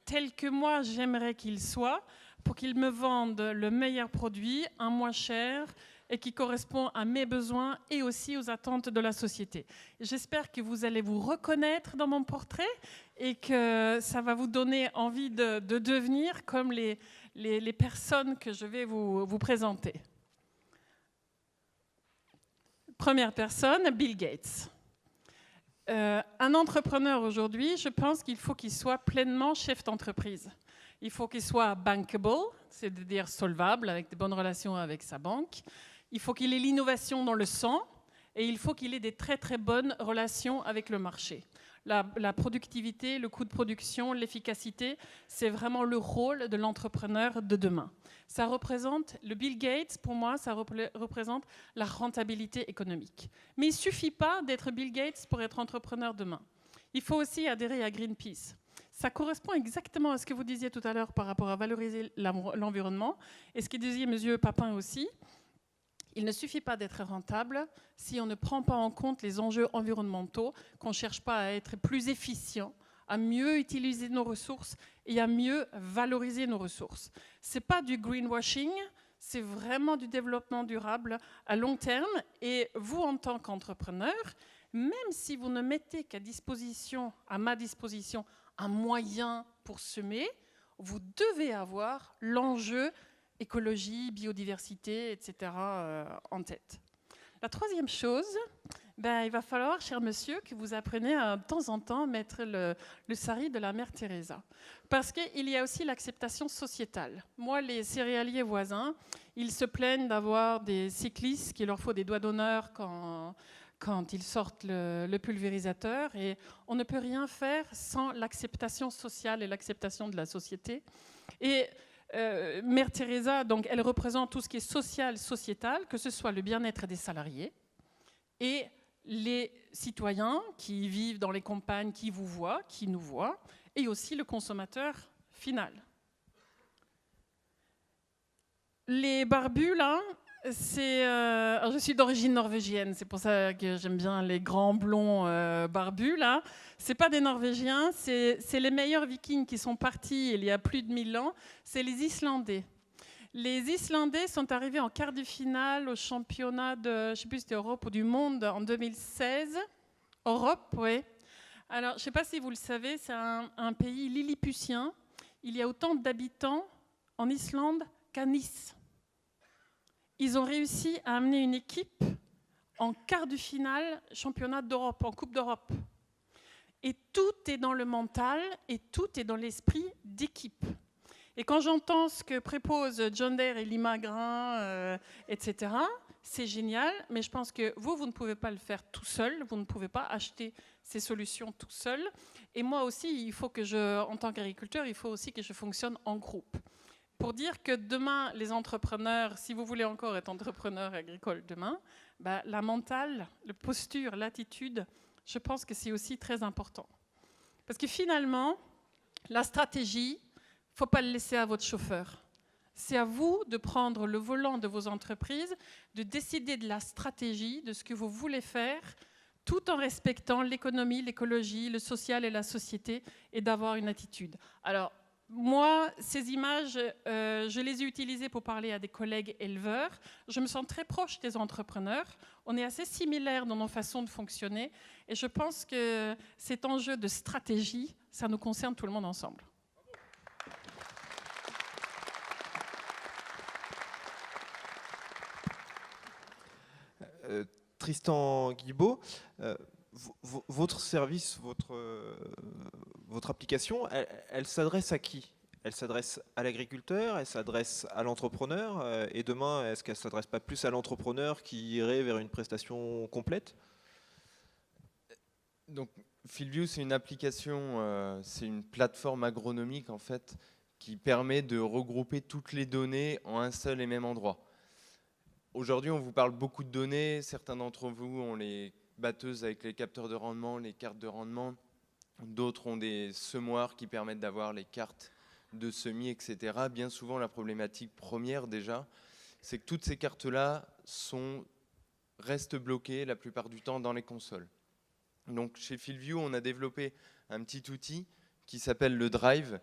[SPEAKER 3] tel que moi j'aimerais qu'il soit, pour qu'il me vende le meilleur produit, un moins cher, et qui correspond à mes besoins et aussi aux attentes de la société. J'espère que vous allez vous reconnaître dans mon portrait et que ça va vous donner envie de devenir comme les personnes que je vais vous présenter. Première personne, Bill Gates. Un entrepreneur aujourd'hui, je pense qu'il faut qu'il soit pleinement chef d'entreprise. Il faut qu'il soit bankable, c'est-à-dire solvable, avec de bonnes relations avec sa banque. Il faut qu'il ait l'innovation dans le sang et il faut qu'il ait des très très bonnes relations avec le marché. La productivité, le coût de production, l'efficacité, c'est vraiment le rôle de l'entrepreneur de demain. Ça représente, le Bill Gates, pour moi, ça représente la rentabilité économique. Mais il ne suffit pas d'être Bill Gates pour être entrepreneur demain. Il faut aussi adhérer à Greenpeace. Ça correspond exactement à ce que vous disiez tout à l'heure par rapport à valoriser l'environnement et ce que disait M. Papin aussi. Il ne suffit pas d'être rentable si on ne prend pas en compte les enjeux environnementaux, qu'on ne cherche pas à être plus efficient, à mieux utiliser nos ressources et à mieux valoriser nos ressources. Ce n'est pas du greenwashing, c'est vraiment du développement durable à long terme. Et vous, en tant qu'entrepreneur, même si vous ne mettez à ma disposition, un moyen pour semer, vous devez avoir l'enjeu écologie, biodiversité, etc. En tête. La troisième chose, il va falloir, cher monsieur, que vous appreniez de temps en temps à mettre le sari de la mère Teresa. Parce qu'il y a aussi l'acceptation sociétale. Moi, les céréaliers voisins, ils se plaignent d'avoir des cyclistes qui leur faut des doigts d'honneur quand ils sortent le pulvérisateur. Et on ne peut rien faire sans l'acceptation sociale et l'acceptation de la société. Et Mère Teresa, donc, elle représente tout ce qui est social, sociétal, que ce soit le bien-être des salariés et les citoyens qui vivent dans les campagnes, qui vous voient, qui nous voient, et aussi le consommateur final. Les barbus, là, je suis d'origine norvégienne, c'est pour ça que j'aime bien les grands blonds barbus, là. Ce n'est pas des Norvégiens, c'est les meilleurs vikings qui sont partis il y a plus de 1000 ans, c'est les Islandais. Les Islandais sont arrivés en quart de finale au championnat de, je ne sais plus si c'était Europe ou du monde, en 2016. Europe, oui. Alors, je ne sais pas si vous le savez, c'est un pays lilliputien. Il y a autant d'habitants en Islande qu'à Nice. Ils ont réussi à amener une équipe en quart de finale championnat d'Europe, en Coupe d'Europe. Et tout est dans le mental et tout est dans l'esprit d'équipe. Et quand j'entends ce que préposent John Deere et Lima Grain, etc., c'est génial, mais je pense que vous ne pouvez pas le faire tout seul, vous ne pouvez pas acheter ces solutions tout seul. Et moi aussi, il faut que en tant qu'agriculteur, il faut aussi que je fonctionne en groupe. Pour dire que demain, les entrepreneurs, si vous voulez encore être entrepreneur agricole demain, la mentale, la posture, l'attitude, je pense que c'est aussi très important. Parce que finalement, la stratégie, il ne faut pas le laisser à votre chauffeur. C'est à vous de prendre le volant de vos entreprises, de décider de la stratégie, de ce que vous voulez faire, tout en respectant l'économie, l'écologie, le social et la société, et d'avoir une attitude. Alors, moi, ces images, je les ai utilisées pour parler à des collègues éleveurs. Je me sens très proche des entrepreneurs. On est assez similaires dans nos façons de fonctionner. Et je pense que cet enjeu de stratégie, ça nous concerne tout le monde ensemble.
[SPEAKER 1] Tristan Guibaud, votre service, votre application, elle s'adresse à qui? Elle s'adresse à l'agriculteur, elle s'adresse à l'entrepreneur, et demain, est-ce qu'elle ne s'adresse pas plus à l'entrepreneur qui irait vers une prestation complète?
[SPEAKER 2] Donc, FieldView, c'est une application, c'est une plateforme agronomique en fait, qui permet de regrouper toutes les données en un seul et même endroit. Aujourd'hui, on vous parle beaucoup de données. Certains d'entre vous ont les batteuses avec les capteurs de rendement, les cartes de rendement. D'autres ont des semoirs qui permettent d'avoir les cartes de semis, etc. Bien souvent, la problématique première déjà, c'est que toutes ces cartes-là restent bloquées la plupart du temps dans les consoles. Donc chez FieldView, on a développé un petit outil qui s'appelle le Drive.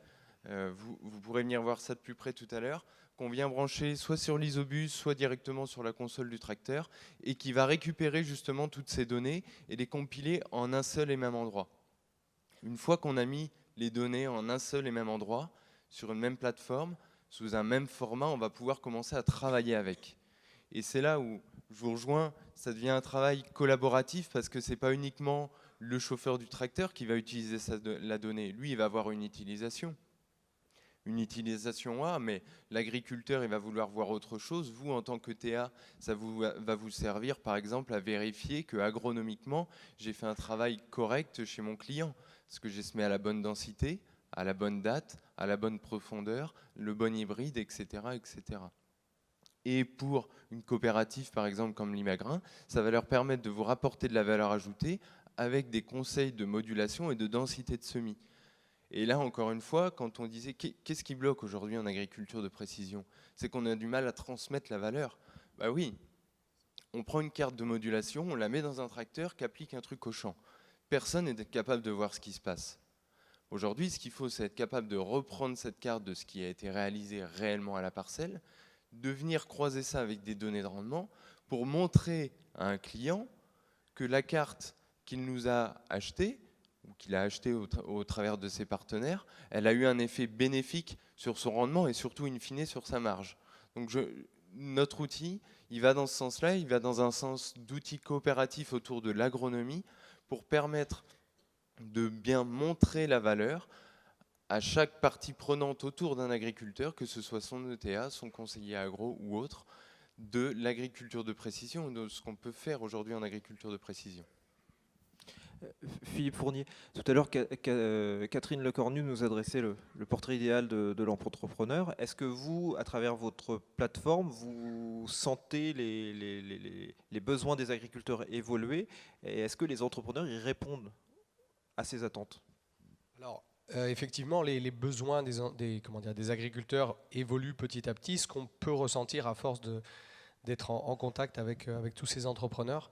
[SPEAKER 2] Vous pourrez venir voir ça de plus près tout à l'heure, qu'on vient brancher soit sur l'isobus, soit directement sur la console du tracteur, et qui va récupérer justement toutes ces données et les compiler en un seul et même endroit. Une fois qu'on a mis les données en un seul et même endroit, sur une même plateforme, sous un même format, on va pouvoir commencer à travailler avec. Et c'est là où je vous rejoins, ça devient un travail collaboratif parce que ce n'est pas uniquement le chauffeur du tracteur qui va utiliser la donnée. Lui, il va avoir une utilisation A, mais l'agriculteur, il va vouloir voir autre chose. Vous, en tant que TA, ça va vous servir, par exemple, à vérifier que agronomiquement, j'ai fait un travail correct chez mon client. Est-ce que j'ai semé à la bonne densité, à la bonne date, à la bonne profondeur, le bon hybride, etc., etc. Et pour une coopérative, par exemple, comme Limagrin, ça va leur permettre de vous rapporter de la valeur ajoutée avec des conseils de modulation et de densité de semis. Et là, encore une fois, quand on disait qu'est-ce qui bloque aujourd'hui en agriculture de précision, c'est qu'on a du mal à transmettre la valeur. Bah oui, on prend une carte de modulation, on la met dans un tracteur qui applique un truc au champ. Personne n'est capable de voir ce qui se passe. Aujourd'hui, ce qu'il faut, c'est être capable de reprendre cette carte de ce qui a été réalisé réellement à la parcelle, de venir croiser ça avec des données de rendement pour montrer à un client que la carte qu'il nous a achetée, ou qu'il a acheté au travers de ses partenaires, elle a eu un effet bénéfique sur son rendement et surtout, in fine, sur sa marge. Donc notre outil, il va dans ce sens-là, il va dans un sens d'outil coopératif autour de l'agronomie pour permettre de bien montrer la valeur à chaque partie prenante autour d'un agriculteur, que ce soit son ETA, son conseiller agro ou autre, de l'agriculture de précision, de ce qu'on peut faire aujourd'hui en agriculture de précision.
[SPEAKER 1] Philippe Fournier, tout à l'heure, Catherine Lecornu nous adressait le portrait idéal de l'entrepreneur. Est-ce que vous, à travers votre plateforme, vous sentez les besoins des agriculteurs évoluer? Et est-ce que les entrepreneurs y répondent à ces attentes?
[SPEAKER 6] Alors, effectivement, les besoins des agriculteurs évoluent petit à petit. Ce qu'on peut ressentir à force d'être en contact avec tous ces entrepreneurs,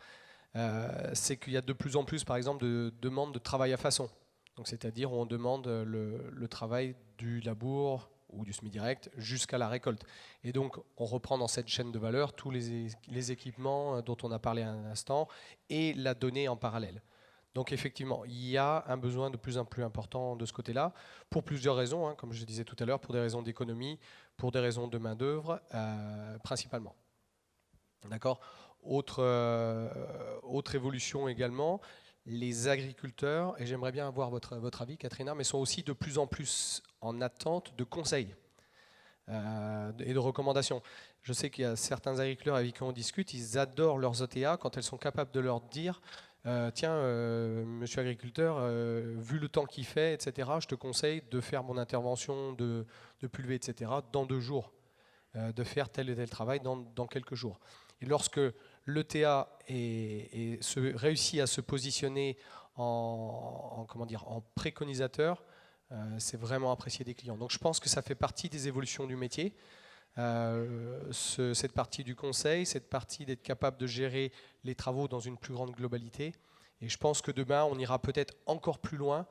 [SPEAKER 6] c'est qu'il y a de plus en plus, par exemple, de demandes de travail à façon. Donc, c'est-à-dire on demande le travail du labour ou du semi-direct jusqu'à la récolte. Et donc, on reprend dans cette chaîne de valeur tous les équipements dont on a parlé à un instant et la donnée en parallèle. Donc, effectivement, il y a un besoin de plus en plus important de ce côté-là, pour plusieurs raisons, hein, comme je disais tout à l'heure, pour des raisons d'économie, pour des raisons de main-d'œuvre, principalement. D'accord ? Autre évolution également, les agriculteurs, et j'aimerais bien avoir votre avis, Katrina, mais sont aussi de plus en plus en attente de conseils et de recommandations. Je sais qu'il y a certains agriculteurs avec qui on discute, ils adorent leurs ETA quand elles sont capables de leur dire tiens, monsieur agriculteur, vu le temps qu'il fait, etc., je te conseille de faire mon intervention de pulvée, etc., dans 2 jours, de faire tel et tel travail dans quelques jours. Et lorsque l'ETA réussit à se positionner en préconisateur, c'est vraiment apprécié des clients. Donc je pense que ça fait partie des évolutions du métier, cette partie du conseil, cette partie d'être capable de gérer les travaux dans une plus grande globalité. Et je pense que demain, on ira peut-être encore plus loin.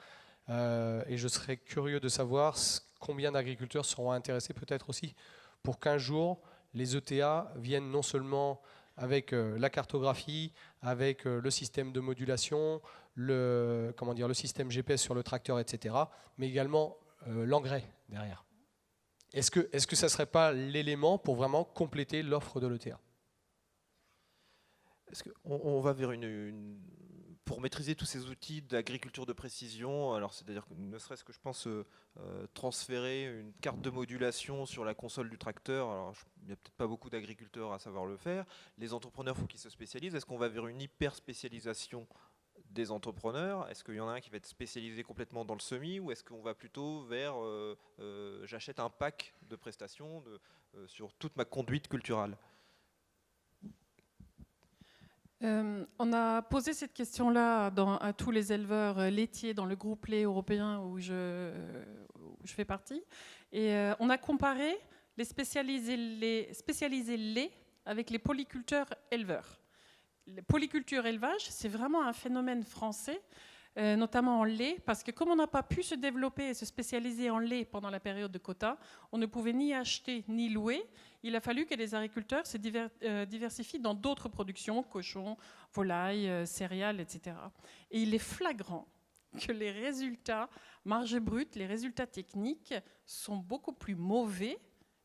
[SPEAKER 6] Et je serais curieux de savoir combien d'agriculteurs seront intéressés peut-être aussi pour qu'un jour, les ETA viennent non seulement avec la cartographie, avec le système de modulation, le système GPS sur le tracteur, etc., mais également l'engrais derrière. Est-ce que ça ne serait pas l'élément pour vraiment compléter l'offre de l'ETA ?
[SPEAKER 1] Est-ce qu'on va vers pour maîtriser tous ces outils d'agriculture de précision, alors c'est-à-dire que ne serait-ce que je pense transférer une carte de modulation sur la console du tracteur, alors il n'y a peut-être pas beaucoup d'agriculteurs à savoir le faire, les entrepreneurs, il faut qu'ils se spécialisent, est-ce qu'on va vers une hyper spécialisation des entrepreneurs? Est-ce qu'il y en a un qui va être spécialisé complètement dans le semis, ou est-ce qu'on va plutôt vers j'achète un pack de prestations sur toute ma conduite culturelle?
[SPEAKER 3] On a posé cette question-là à tous les éleveurs laitiers dans le groupe lait européen où je fais partie. Et on a comparé les spécialisés lait avec les polyculteurs éleveurs. Les polyculture élevage, c'est vraiment un phénomène français, notamment en lait, parce que comme on n'a pas pu se développer et se spécialiser en lait pendant la période de quota, on ne pouvait ni acheter ni louer. Il a fallu que les agriculteurs se diversifient dans d'autres productions, cochons, volailles, céréales, etc. Et il est flagrant que les résultats, marge brute, les résultats techniques sont beaucoup plus mauvais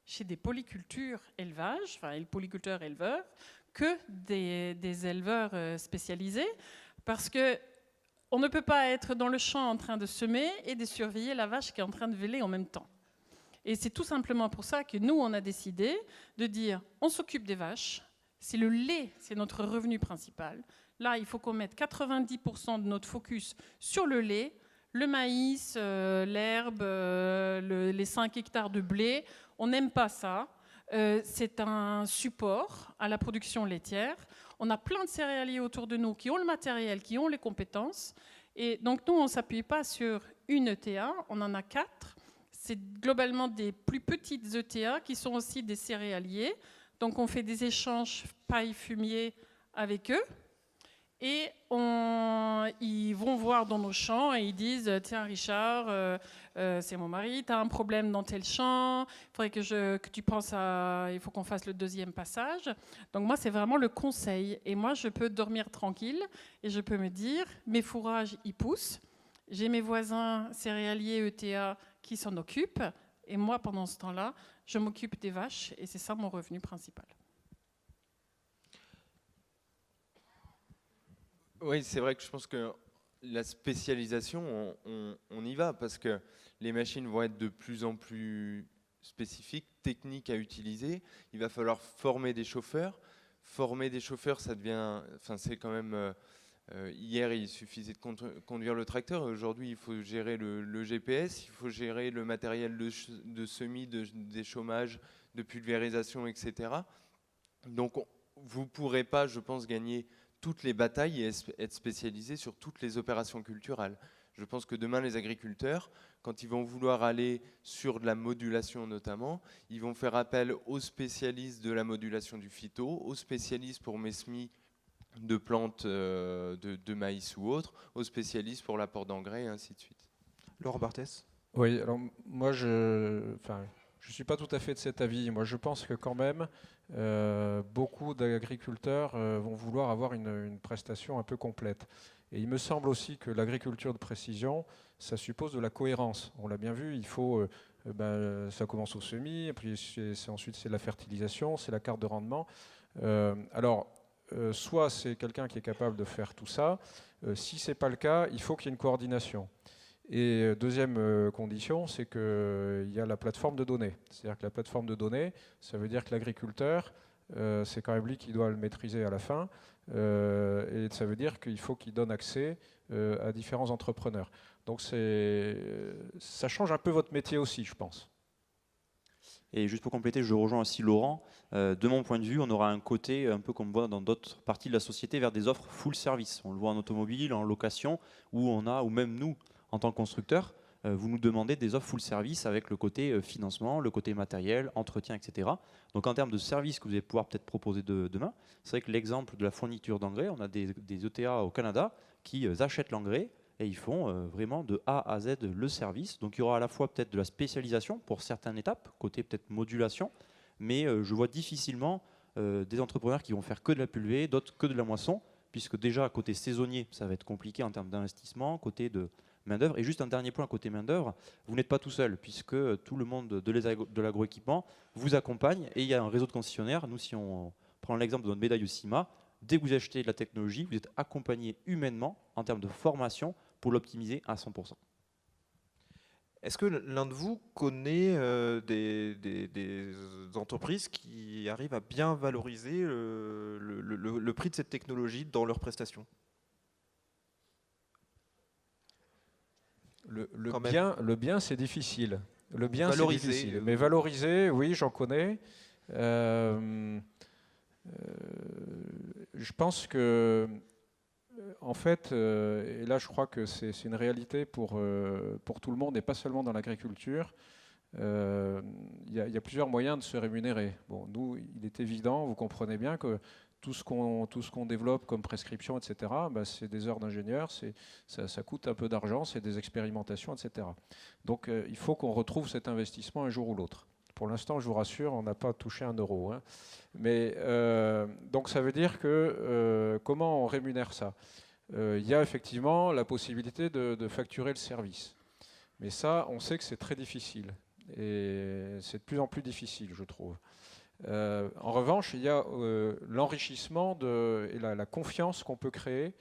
[SPEAKER 3] chez des polycultures élevage, enfin les polyculteurs éleveurs, que des éleveurs spécialisés, parce que on ne peut pas être dans le champ en train de semer et de surveiller la vache qui est en train de véler en même temps. Et c'est tout simplement pour ça que nous, on a décidé de dire, on s'occupe des vaches, c'est le lait, c'est notre revenu principal. Là, il faut qu'on mette 90% de notre focus sur le lait, le maïs, l'herbe, les 5 hectares de blé. On n'aime pas ça. C'est un support à la production laitière. On a plein de céréaliers autour de nous qui ont le matériel, qui ont les compétences. Et donc, nous, on ne s'appuie pas sur une ETA, on en a 4. C'est globalement des plus petites ETA qui sont aussi des céréaliers. Donc, on fait des échanges paille-fumier avec eux. Et ils vont voir dans nos champs et ils disent « Tiens, Richard, c'est mon mari, tu as un problème dans tel champ, il faudrait que tu penses à... Il faut qu'on fasse le 2e passage. » Donc moi, c'est vraiment le conseil. Et moi, je peux dormir tranquille et je peux me dire « Mes fourrages, ils poussent. J'ai mes voisins céréaliers ETA qui s'en occupent. Et moi, pendant ce temps-là, je m'occupe des vaches et c'est ça mon revenu principal. »
[SPEAKER 2] Oui, c'est vrai que je pense que la spécialisation, on y va parce que les machines vont être de plus en plus spécifiques, techniques à utiliser. Il va falloir former des chauffeurs. Former des chauffeurs, ça devient, enfin, c'est quand même. Hier, il suffisait de conduire le tracteur. Aujourd'hui, il faut gérer le GPS, il faut gérer le matériel de semis, des chômages, de pulvérisation, etc. Donc, vous ne pourrez pas, je pense, gagner toutes les batailles et être spécialisé sur toutes les opérations culturelles. Je pense que demain, les agriculteurs, quand ils vont vouloir aller sur de la modulation notamment, ils vont faire appel aux spécialistes de la modulation du phyto, aux spécialistes pour mes semis de plantes de maïs ou autres, aux spécialistes pour l'apport d'engrais et ainsi de suite.
[SPEAKER 1] Laurent Barthès?
[SPEAKER 5] Oui, alors moi je suis pas tout à fait de cet avis. Moi je pense que quand même beaucoup d'agriculteurs vont vouloir avoir une prestation un peu complète. Et il me semble aussi que l'agriculture de précision, ça suppose de la cohérence. On l'a bien vu, il faut, ça commence au semis, et puis ensuite c'est la fertilisation, c'est la carte de rendement. Soit c'est quelqu'un qui est capable de faire tout ça. Si ce n'est pas le cas, il faut qu'il y ait une coordination. Et deuxième condition, c'est qu'il y a la plateforme de données. C'est-à-dire que la plateforme de données, ça veut dire que l'agriculteur, c'est quand même lui qui doit le maîtriser à la fin. Et ça veut dire qu'il faut qu'il donne accès à différents entrepreneurs. Donc ça change un peu votre métier aussi, je pense.
[SPEAKER 4] Et juste pour compléter, je rejoins aussi Laurent. De mon point de vue, on aura un côté, un peu comme on voit dans d'autres parties de la société, vers des offres full service. On le voit en automobile, en location, où on a, ou même nous, en tant que constructeur, vous nous demandez des offres full service avec le côté financement, le côté matériel, entretien, etc. Donc en termes de services que vous allez pouvoir peut-être proposer demain, c'est vrai que l'exemple de la fourniture d'engrais, on a des ETA au Canada qui achètent l'engrais et ils font vraiment de A à Z le service. Donc il y aura à la fois peut-être de la spécialisation pour certaines étapes, côté peut-être modulation, mais je vois difficilement des entrepreneurs qui vont faire que de la pulvée, d'autres que de la moisson, puisque déjà côté saisonnier, ça va être compliqué en termes d'investissement, côté de main-d'œuvre. Et juste un dernier point côté main-d'œuvre, vous n'êtes pas tout seul, puisque tout le monde de l'agroéquipement vous accompagne et il y a un réseau de concessionnaires. Nous, si on prend l'exemple de notre médaille au CIMA, dès que vous achetez de la technologie, vous êtes accompagné humainement en termes de formation pour l'optimiser à 100%.
[SPEAKER 1] Est-ce que l'un de vous connaît des entreprises qui arrivent à bien valoriser le prix de cette technologie dans leurs prestations?
[SPEAKER 5] Le bien, c'est difficile. Le bien, c'est
[SPEAKER 1] Valoriser,
[SPEAKER 5] difficile. Mais valoriser, oui, j'en connais. Je pense que, en fait, et là je crois que c'est une réalité pour tout le monde et pas seulement dans l'agriculture, il y a plusieurs moyens de se rémunérer. Bon, nous, il est évident, vous comprenez bien que tout ce qu'on développe comme prescription, etc., bah, c'est des heures d'ingénieur, ça coûte un peu d'argent, c'est des expérimentations, etc. Donc il faut qu'on retrouve cet investissement un jour ou l'autre. Pour l'instant, je vous rassure, on n'a pas touché un euro. Hein. Mais donc ça veut dire que comment on rémunère ça? Il y a effectivement la possibilité de facturer le service. Mais ça, on sait que c'est très difficile. Et c'est de plus en plus difficile, je trouve. En revanche, il y a l'enrichissement et la confiance qu'on peut créer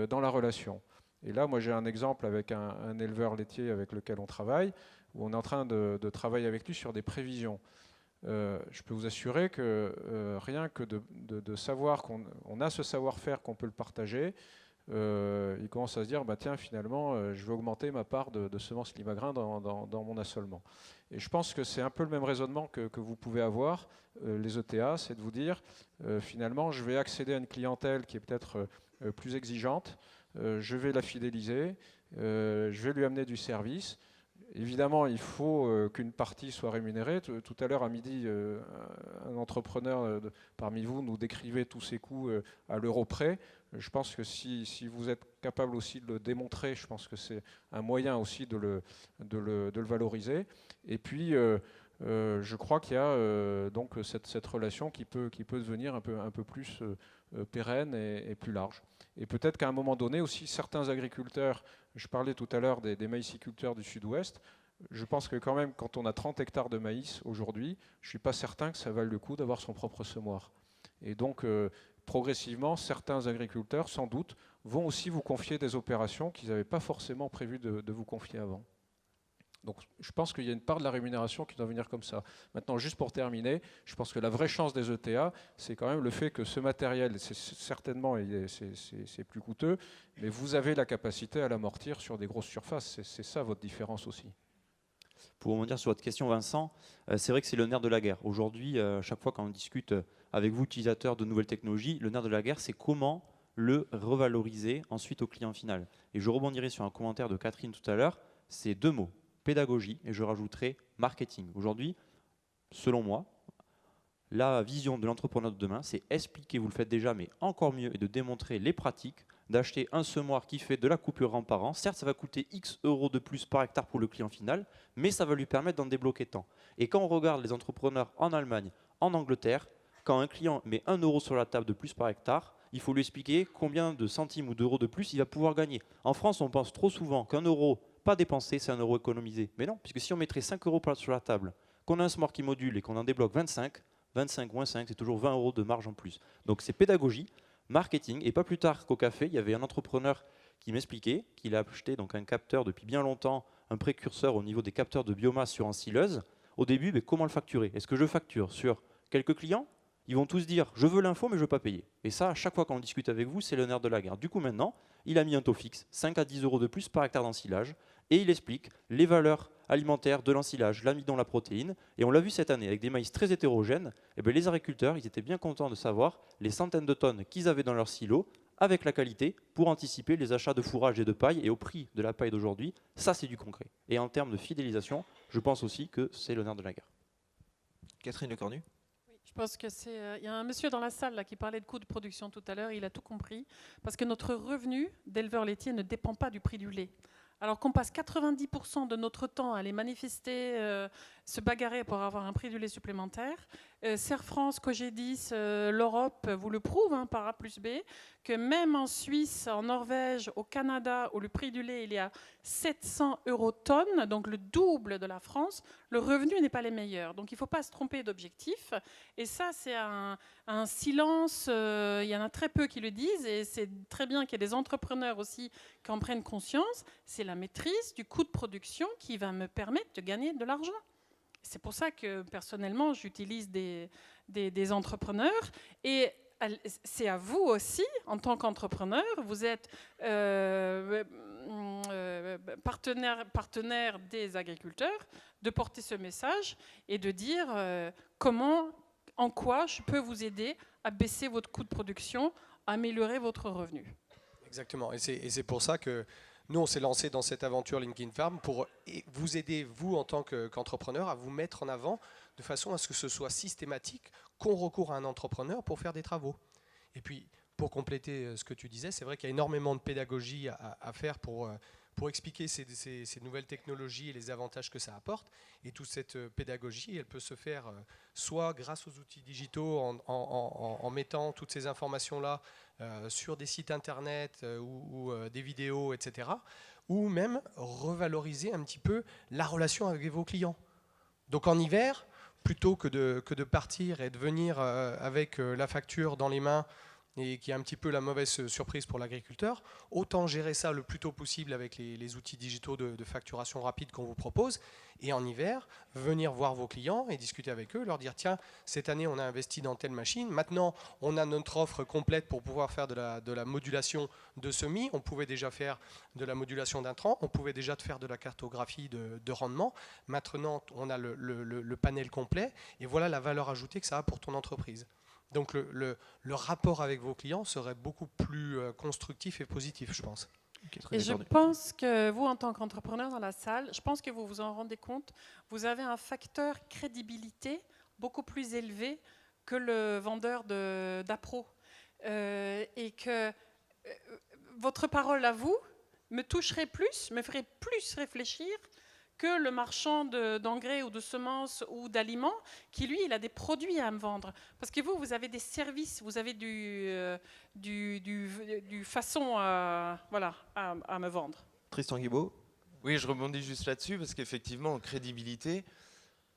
[SPEAKER 5] dans la relation. Et là, moi, j'ai un exemple avec un éleveur laitier avec lequel on travaille, où on est en train de travailler avec lui sur des prévisions. Je peux vous assurer que rien que de savoir qu'on a ce savoir-faire, qu'on peut le partager, il commence à se dire, bah, tiens, finalement, je vais augmenter ma part de semences Limagrin dans mon assolement. Et je pense que c'est un peu le même raisonnement que vous pouvez avoir, les ETA, c'est de vous dire, finalement, je vais accéder à une clientèle qui est peut-être plus exigeante, je vais la fidéliser, je vais lui amener du service. Évidemment, il faut qu'une partie soit rémunérée. Tout à l'heure, à midi, un entrepreneur parmi vous nous décrivait tous ses coûts à l'euro près. Je pense que si vous êtes capable aussi de le démontrer, je pense que c'est un moyen aussi de le valoriser. Et puis, je crois qu'il y a donc cette relation qui peut devenir un peu plus pérenne et plus large. Et peut-être qu'à un moment donné aussi, certains agriculteurs, je parlais tout à l'heure des maïsiculteurs du sud-ouest, je pense que quand même, quand on a 30 hectares de maïs aujourd'hui, je ne suis pas certain que ça vaille le coup d'avoir son propre semoir. Et donc, progressivement, certains agriculteurs, sans doute, vont aussi vous confier des opérations qu'ils n'avaient pas forcément prévu de vous confier avant. Donc je pense qu'il y a une part de la rémunération qui doit venir comme ça. Maintenant, juste pour terminer, je pense que la vraie chance des ETA, c'est quand même le fait que ce matériel, certainement, c'est plus coûteux, mais vous avez la capacité à l'amortir sur des grosses surfaces. C'est ça votre différence aussi.
[SPEAKER 4] Pour rebondir sur votre question, Vincent, c'est vrai que c'est le nerf de la guerre. Aujourd'hui, chaque fois quand on discute avec vous, utilisateurs de nouvelles technologies, le nerf de la guerre, c'est comment le revaloriser ensuite au client final. Et je rebondirai sur un commentaire de Catherine tout à l'heure, c'est deux mots. Pédagogie, et je rajouterai marketing. Aujourd'hui, selon moi, la vision de l'entrepreneur de demain, c'est expliquer, vous le faites déjà, mais encore mieux, et de démontrer les pratiques, d'acheter un semoir qui fait de la coupure rang par an. Certes, ça va coûter X euros de plus par hectare pour le client final, mais ça va lui permettre d'en débloquer tant. Et quand on regarde les entrepreneurs en Allemagne, en Angleterre, quand un client met 1 euro sur la table de plus par hectare, il faut lui expliquer combien de centimes ou d'euros de plus il va pouvoir gagner. En France, on pense trop souvent qu'un euro pas dépensé, c'est un euro économisé. Mais non, puisque si on mettrait 5 euros sur la table, qu'on a un semoir qui module et qu'on en débloque 25 moins 5, c'est toujours 20 euros de marge en plus. Donc c'est pédagogie, marketing, et pas plus tard qu'au café, il y avait un entrepreneur qui m'expliquait qu'il a acheté donc un capteur depuis bien longtemps, un précurseur au niveau des capteurs de biomasse sur ensileuse. Au début, mais comment le facturer? Est-ce que je facture sur quelques clients? Ils vont tous dire, je veux l'info, mais je ne veux pas payer. Et ça, à chaque fois qu'on discute avec vous, c'est le nerf de la guerre. Du coup, maintenant, il a mis un taux fixe, 5 à 10 euros de plus par hectare d'ensilage, et il explique les valeurs alimentaires de l'ensilage, l'amidon, la protéine. Et on l'a vu cette année, avec des maïs très hétérogènes, et bien les agriculteurs, ils étaient bien contents de savoir les centaines de tonnes qu'ils avaient dans leur silo, avec la qualité, pour anticiper les achats de fourrage et de paille, et au prix de la paille d'aujourd'hui, ça c'est du concret. Et en termes de fidélisation, je pense aussi que c'est le nerf de la guerre.
[SPEAKER 1] Catherine Lecornu.
[SPEAKER 3] Je pense que il y a un monsieur dans la salle là, qui parlait de coûts de production tout à l'heure, il a tout compris, parce que notre revenu d'éleveur laitier ne dépend pas du prix du lait. Alors qu'on passe 90% de notre temps à aller manifester se bagarrer pour avoir un prix du lait supplémentaire. Serre France, Cogedis, l'Europe vous le prouve, hein, par A plus B, que même en Suisse, en Norvège, au Canada, où le prix du lait il est à 700 € tonne, donc le double de la France, le revenu n'est pas les meilleurs. Donc il ne faut pas se tromper d'objectif. Et ça, c'est un silence, il y en a très peu qui le disent, et c'est très bien qu'il y ait des entrepreneurs aussi qui en prennent conscience. C'est la maîtrise du coût de production qui va me permettre de gagner de l'argent. C'est pour ça que personnellement, j'utilise des entrepreneurs. Et c'est à vous aussi, en tant qu'entrepreneur, vous êtes partenaire des agriculteurs, de porter ce message et de dire en quoi je peux vous aider à baisser votre coût de production, à améliorer votre revenu.
[SPEAKER 6] Exactement. Et c'est pour ça que nous, on s'est lancé dans cette aventure Linkin Farm pour vous aider, vous, en tant qu'entrepreneur, à vous mettre en avant de façon à ce que ce soit systématique qu'on recourt à un entrepreneur pour faire des travaux. Et puis, pour compléter ce que tu disais, c'est vrai qu'il y a énormément de pédagogie à faire pour expliquer ces nouvelles technologies et les avantages que ça apporte. Et toute cette pédagogie, elle peut se faire soit grâce aux outils digitaux, en mettant toutes ces informations-là sur des sites internet ou des vidéos, etc. Ou même revaloriser un petit peu la relation avec vos clients. Donc en hiver, plutôt que de partir et de venir avec la facture dans les mains et qui est un petit peu la mauvaise surprise pour l'agriculteur, autant gérer ça le plus tôt possible avec les outils digitaux de facturation rapide qu'on vous propose, et en hiver, venir voir vos clients et discuter avec eux, leur dire tiens, cette année on a investi dans telle machine, maintenant on a notre offre complète pour pouvoir faire de la modulation de semis, on pouvait déjà faire de la modulation d'intrants, on pouvait déjà faire de la cartographie de rendement, maintenant on a le panel complet, et voilà la valeur ajoutée que ça a pour ton entreprise. Donc le rapport avec vos clients serait beaucoup plus constructif et positif, je pense.
[SPEAKER 3] Et je pense que vous, en tant qu'entrepreneur dans la salle, je pense que vous vous en rendez compte, vous avez un facteur crédibilité beaucoup plus élevé que le vendeur d'appro. Et que votre parole à vous me toucherait plus, me ferait plus réfléchir que le marchand d'engrais ou de semences ou d'aliments qui, lui, il a des produits à me vendre. Parce que vous avez des services, vous avez du façon à me vendre.
[SPEAKER 1] Tristan Guibaud.
[SPEAKER 2] Oui, je rebondis juste là-dessus parce qu'effectivement, en crédibilité,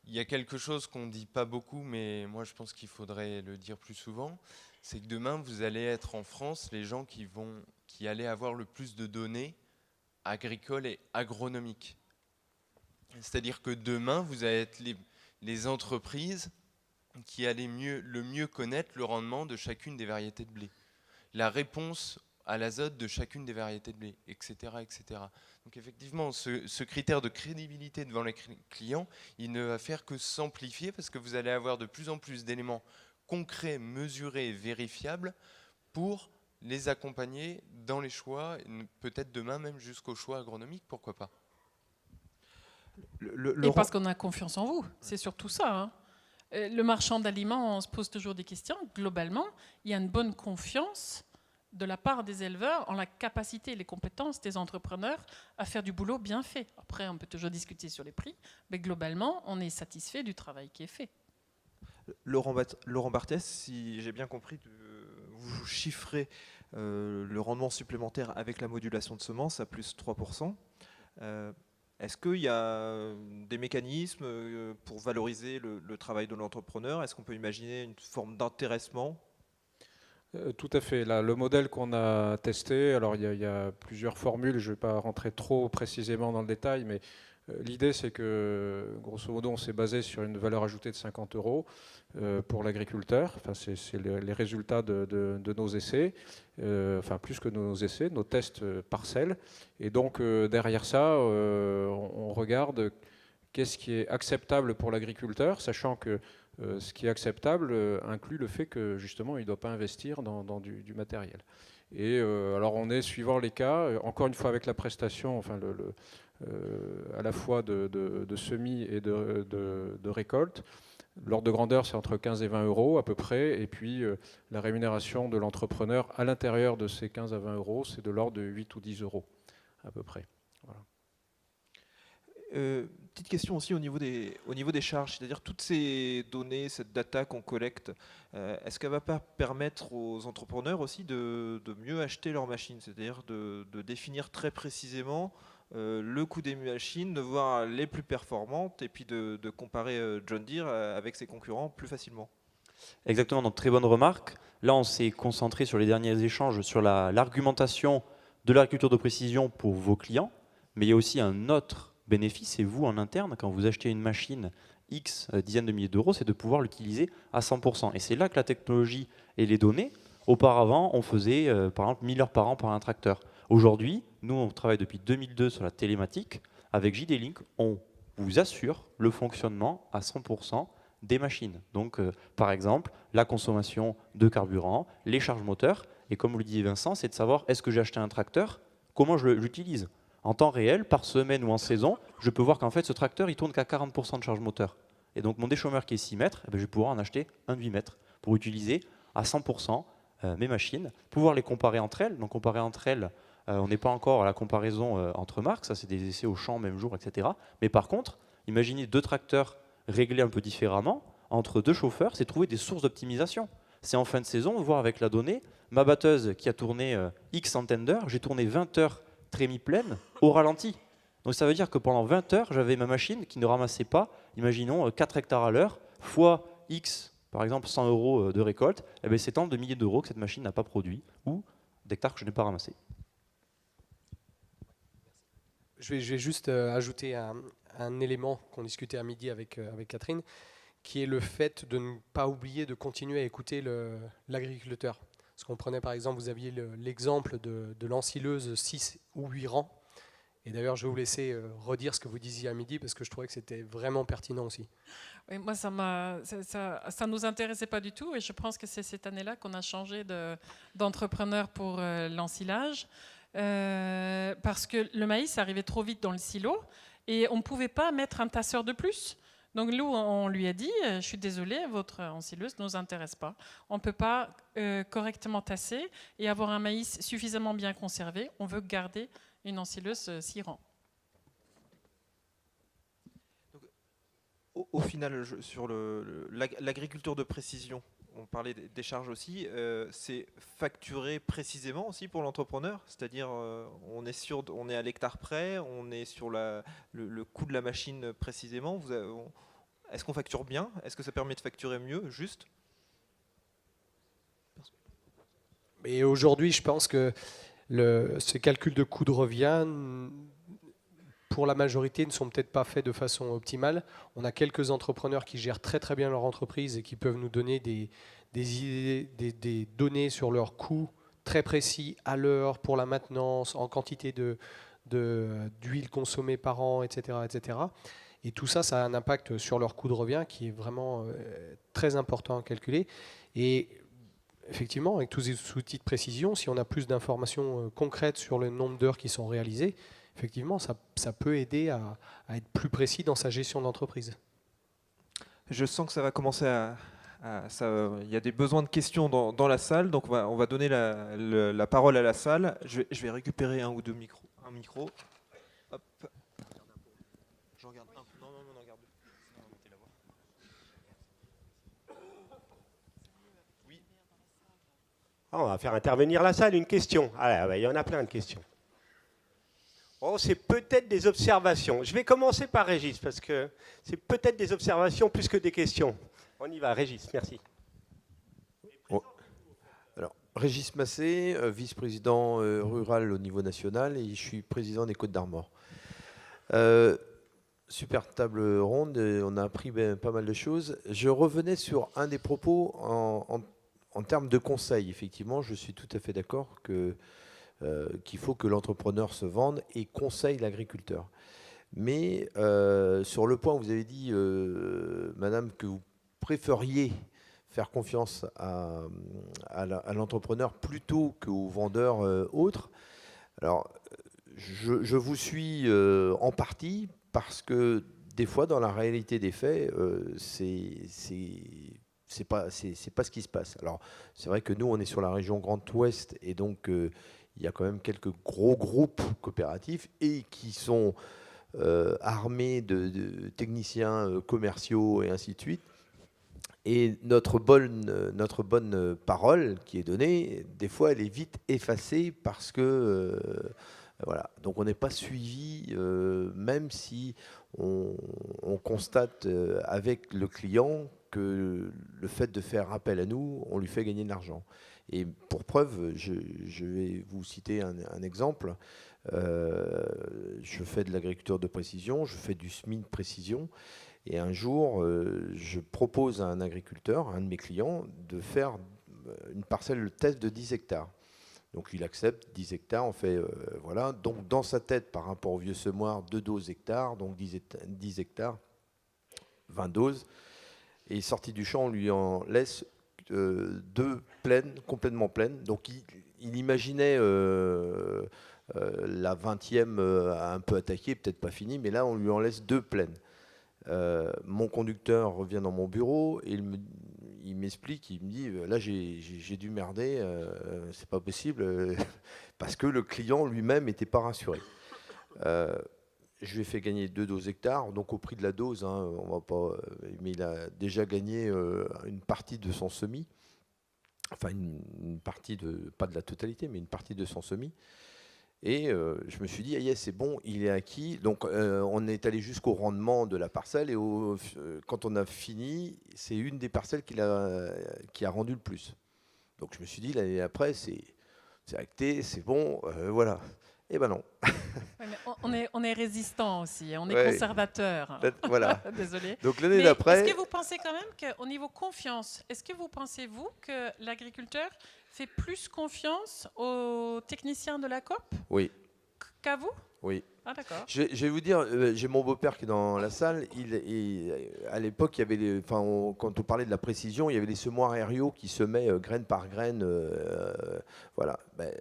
[SPEAKER 2] il y a quelque chose qu'on ne dit pas beaucoup, mais moi je pense qu'il faudrait le dire plus souvent, c'est que demain, vous allez être en France les gens qui allaient avoir le plus de données agricoles et agronomiques. C'est-à-dire que demain, vous allez être les entreprises qui allaient le mieux connaître le rendement de chacune des variétés de blé, la réponse à l'azote de chacune des variétés de blé, etc. etc. Donc effectivement, ce critère de crédibilité devant les clients, il ne va faire que s'amplifier parce que vous allez avoir de plus en plus d'éléments concrets, mesurés et vérifiables pour les accompagner dans les choix, peut-être demain même jusqu'au choix agronomique, pourquoi pas.
[SPEAKER 3] Et parce qu'on a confiance en vous, c'est surtout ça. Hein. Le marchand d'aliments, on se pose toujours des questions. Globalement, il y a une bonne confiance de la part des éleveurs en la capacité et les compétences des entrepreneurs à faire du boulot bien fait. Après, on peut toujours discuter sur les prix, mais globalement, on est satisfait du travail qui est fait.
[SPEAKER 1] Laurent Barthès, si j'ai bien compris, vous chiffrez le rendement supplémentaire avec la modulation de semences à plus 3%. Est-ce qu'il y a des mécanismes pour valoriser le travail de l'entrepreneur? Est-ce qu'on peut imaginer une forme d'intéressement?
[SPEAKER 5] Tout à fait. Là, le modèle qu'on a testé, alors il y a plusieurs formules, je ne vais pas rentrer trop précisément dans le détail, mais l'idée c'est que, grosso modo, on s'est basé sur une valeur ajoutée de 50 € pour l'agriculteur. Enfin, c'est les résultats de nos essais, enfin plus que nos essais, nos tests parcelles. Et donc derrière ça, on regarde qu'est-ce qui est acceptable pour l'agriculteur, sachant que ce qui est acceptable inclut le fait que justement il ne doit pas investir dans du matériel. Et alors on est, suivant les cas, encore une fois avec la prestation, enfin à la fois de semis et de récolte. L'ordre de grandeur, c'est entre 15 et 20 € à peu près. Et puis, la rémunération de l'entrepreneur à l'intérieur de ces 15 à 20 €, c'est de l'ordre de 8 ou 10 € à peu près. Voilà.
[SPEAKER 1] petite question aussi au niveau des charges, c'est-à-dire toutes ces données, cette data qu'on collecte, est-ce qu'elle va pas permettre aux entrepreneurs aussi de mieux acheter leurs machines, c'est-à-dire de définir très précisément le coût des machines, de voir les plus performantes et puis de comparer John Deere avec ses concurrents plus facilement?
[SPEAKER 4] Exactement, donc très bonne remarque. Là, on s'est concentré sur les derniers échanges sur l'argumentation de l'agriculture de précision pour vos clients, mais il y a aussi un autre bénéfice, c'est vous en interne, quand vous achetez une machine X dizaines de milliers d'euros, c'est de pouvoir l'utiliser à 100%. Et c'est là que la technologie et les données, auparavant, on faisait par exemple 1000 heures par an par un tracteur. Aujourd'hui, nous, on travaille depuis 2002 sur la télématique. Avec JD-Link, on vous assure le fonctionnement à 100% des machines. Donc, par exemple, la consommation de carburant, les charges moteurs. Et comme vous le disait Vincent, c'est de savoir est-ce que j'ai acheté un tracteur, comment je l'utilise. En temps réel, par semaine ou en saison, je peux voir qu'en fait, ce tracteur, il tourne qu'à 40% de charge moteur. Et donc, mon déchômeur qui est 6 mètres, je vais pouvoir en acheter un de 8 mètres pour utiliser à 100% mes machines, pouvoir les comparer entre elles. Donc, comparer entre elles, on n'est pas encore à la comparaison entre marques, ça c'est des essais au champ, même jour, etc. Mais par contre, imaginez 2 tracteurs réglés un peu différemment, entre 2 chauffeurs, c'est trouver des sources d'optimisation. C'est en fin de saison, voir avec la donnée, ma batteuse qui a tourné X centaines d'heures, j'ai tourné 20 heures trémie pleine au ralenti. Donc ça veut dire que pendant 20 heures, j'avais ma machine qui ne ramassait pas, imaginons 4 hectares à l'heure, fois X, par exemple 100 euros de récolte, et bien c'est tant de milliers d'euros que cette machine n'a pas produit, ou d'hectares que je n'ai pas ramassé.
[SPEAKER 6] Je vais juste ajouter un élément qu'on discutait à midi avec Catherine, qui est le fait de ne pas oublier de continuer à écouter l'agriculteur. Parce qu'on prenait par exemple, vous aviez l'exemple de l'ensileuse 6 ou 8 rangs. Et d'ailleurs, je vais vous laisser redire ce que vous disiez à midi, parce que je trouvais que c'était vraiment pertinent aussi.
[SPEAKER 3] Oui, moi, ça nous intéressait pas du tout, et je pense que c'est cette année-là qu'on a changé d'entrepreneur pour l'ensilage, parce que le maïs arrivait trop vite dans le silo, et on ne pouvait pas mettre un tasseur de plus. Donc nous, on lui a dit, je suis désolé, votre ensileuse ne nous intéresse pas. On ne peut pas correctement tasser et avoir un maïs suffisamment bien conservé. On veut garder une ensileuse 6 rangs.
[SPEAKER 1] Au final, sur l'agriculture de précision, on parlait des charges aussi, c'est facturé précisément aussi pour l'entrepreneur, c'est-à-dire on est à l'hectare près, on est sur le coût de la machine précisément. Est-ce qu'on facture bien? Est-ce que ça permet de facturer mieux, juste?
[SPEAKER 6] Et aujourd'hui, je pense que ces calculs de coût de revient, pour la majorité, ne sont peut-être pas faits de façon optimale. On a quelques entrepreneurs qui gèrent très très bien leur entreprise et qui peuvent nous donner des données sur leurs coûts très précis à l'heure, pour la maintenance, en quantité d'huile consommée par an, etc., etc. Et tout ça, ça a un impact sur leur coût de revient qui est vraiment très important à calculer. Et effectivement, avec tous ces outils de précision, si on a plus d'informations concrètes sur le nombre d'heures qui sont réalisées, effectivement, ça peut aider à être plus précis dans sa gestion d'entreprise.
[SPEAKER 1] Je sens que ça va commencer il y a des besoins de questions dans la salle, donc on va donner la parole à la salle. Je vais récupérer un ou deux micros. Un micro. Hop. Je regarde un peu. Non, regarde. Oui.
[SPEAKER 7] On va faire intervenir la salle. Une question. Il y en a plein de questions. Oh, c'est peut-être des observations. Je vais commencer par Régis, parce que c'est peut-être des observations plus que des questions. On y va, Régis, merci.
[SPEAKER 8] Oh. Alors, Régis Massé, vice-président rural au niveau national, et je suis président des Côtes-d'Armor. Super table ronde, on a appris pas mal de choses. Je revenais sur un des propos en termes de conseils. Effectivement, je suis tout à fait d'accord qu'il faut que l'entrepreneur se vende et conseille l'agriculteur. Mais sur le point où vous avez dit, madame, que vous préfériez faire confiance à l'entrepreneur plutôt qu'aux vendeurs autres, alors je vous suis en partie, parce que des fois, dans la réalité des faits, c'est pas ce qui se passe. Alors, c'est vrai que nous, on est sur la région Grand Ouest, et donc il y a quand même quelques gros groupes coopératifs et qui sont armés de techniciens commerciaux et ainsi de suite. Et notre bonne parole qui est donnée, des fois, elle est vite effacée parce que voilà. Donc on n'est pas suivi, même si on constate avec le client que le fait de faire appel à nous, on lui fait gagner de l'argent. Et pour preuve, je vais vous citer un exemple. Je fais de l'agriculture de précision, je fais du semis de précision. Et un jour, je propose à un agriculteur, à un de mes clients, de faire une parcelle de test de 10 hectares. Donc il accepte 10 hectares, on fait, voilà. Donc dans sa tête, par rapport au vieux semoir, 2 doses hectares, donc 10 hectares, 20 doses. Et sorti du champ, on lui en laisse 2 pleines, complètement pleines. Donc il imaginait la 20e un peu attaquée, peut-être pas finie, mais là on lui en laisse 2 pleines. Mon conducteur revient dans mon bureau et il m'explique, il me dit là j'ai dû merder, c'est pas possible parce que le client lui-même n'était pas rassuré. Je lui ai fait gagner 2 doses hectares, donc au prix de la dose, hein, on va pas, mais il a déjà gagné une partie de son semis, enfin une partie pas de la totalité, mais une partie de son semis. Et je me suis dit, ah yes, c'est bon, il est acquis. Donc on est allé jusqu'au rendement de la parcelle et quand on a fini, c'est une des parcelles qui a rendu le plus. Donc je me suis dit, l'année après, c'est acté, c'est bon, voilà. Eh ben non.
[SPEAKER 3] Ouais, mais on est résistant aussi, on est conservateur.
[SPEAKER 8] Voilà.
[SPEAKER 3] Désolé.
[SPEAKER 8] Donc l'année d'après.
[SPEAKER 3] Est-ce que vous pensez quand même qu'au niveau confiance, est-ce que vous pensez, vous, que l'agriculteur fait plus confiance aux techniciens de la COP
[SPEAKER 8] Oui.
[SPEAKER 3] Qu'à vous?
[SPEAKER 8] Oui.
[SPEAKER 3] Ah d'accord.
[SPEAKER 8] Je vais vous dire, j'ai mon beau-père qui est dans la salle. À l'époque, il y avait quand on parlait de la précision, il y avait les semoirs aériaux qui semaient graine par graine. Voilà. Ben,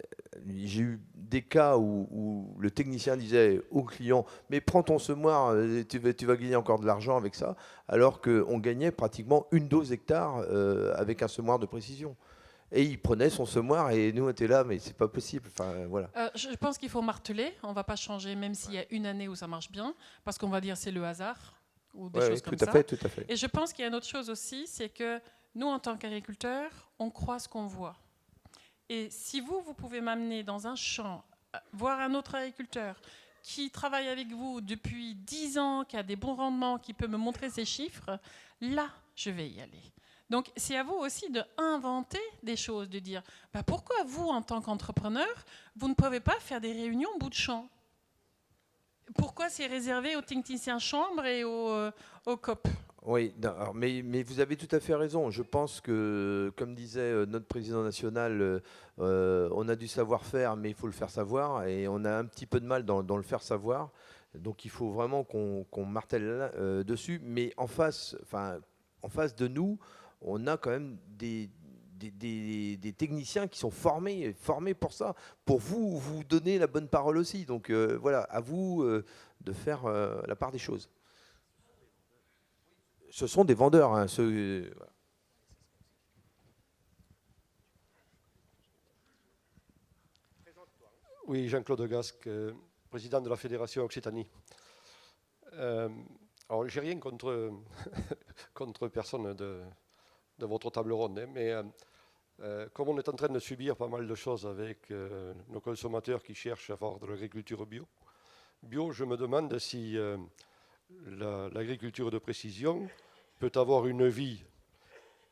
[SPEAKER 8] j'ai eu des cas où le technicien disait au client, mais prends ton semoir, tu vas gagner encore de l'argent avec ça, alors qu'on gagnait pratiquement 1 dose hectare avec un semoir de précision. Et il prenait son semoir et nous on était là, mais c'est pas possible. Enfin, voilà.
[SPEAKER 3] Je pense qu'il faut marteler. On va pas changer, même s'il y a une année où ça marche bien, parce qu'on va dire c'est le hasard ou des choses comme ça.
[SPEAKER 8] Tout à fait.
[SPEAKER 3] Et je pense qu'il y a une autre chose aussi, c'est que nous, en tant qu'agriculteurs, on croit ce qu'on voit. Et si vous pouvez m'amener dans un champ, voir un autre agriculteur qui travaille avec vous depuis 10 ans, qui a des bons rendements, qui peut me montrer ses chiffres, là, je vais y aller. Donc, c'est à vous aussi d'inventer des choses, de dire pourquoi vous, en tant qu'entrepreneur, vous ne pouvez pas faire des réunions bout de champ? Pourquoi c'est réservé aux techniciens chambre et aux COP?
[SPEAKER 8] Oui, mais vous avez tout à fait raison. Je pense que, comme disait notre président national, on a du savoir-faire, mais il faut le faire savoir, et on a un petit peu de mal dans le faire savoir. Donc, il faut vraiment qu'on martèle dessus. Mais en face de nous, on a quand même des techniciens qui sont formés pour ça, pour vous donner la bonne parole aussi. Donc voilà, à vous de faire la part des choses. Ce sont des vendeurs, hein, voilà.
[SPEAKER 9] Oui, Jean-Claude Gasque, président de la Fédération Occitanie. Alors, j'ai rien contre personne de votre table ronde, hein, mais comme on est en train de subir pas mal de choses avec nos consommateurs qui cherchent à avoir de l'agriculture bio, je me demande si l'agriculture de précision peut avoir une vie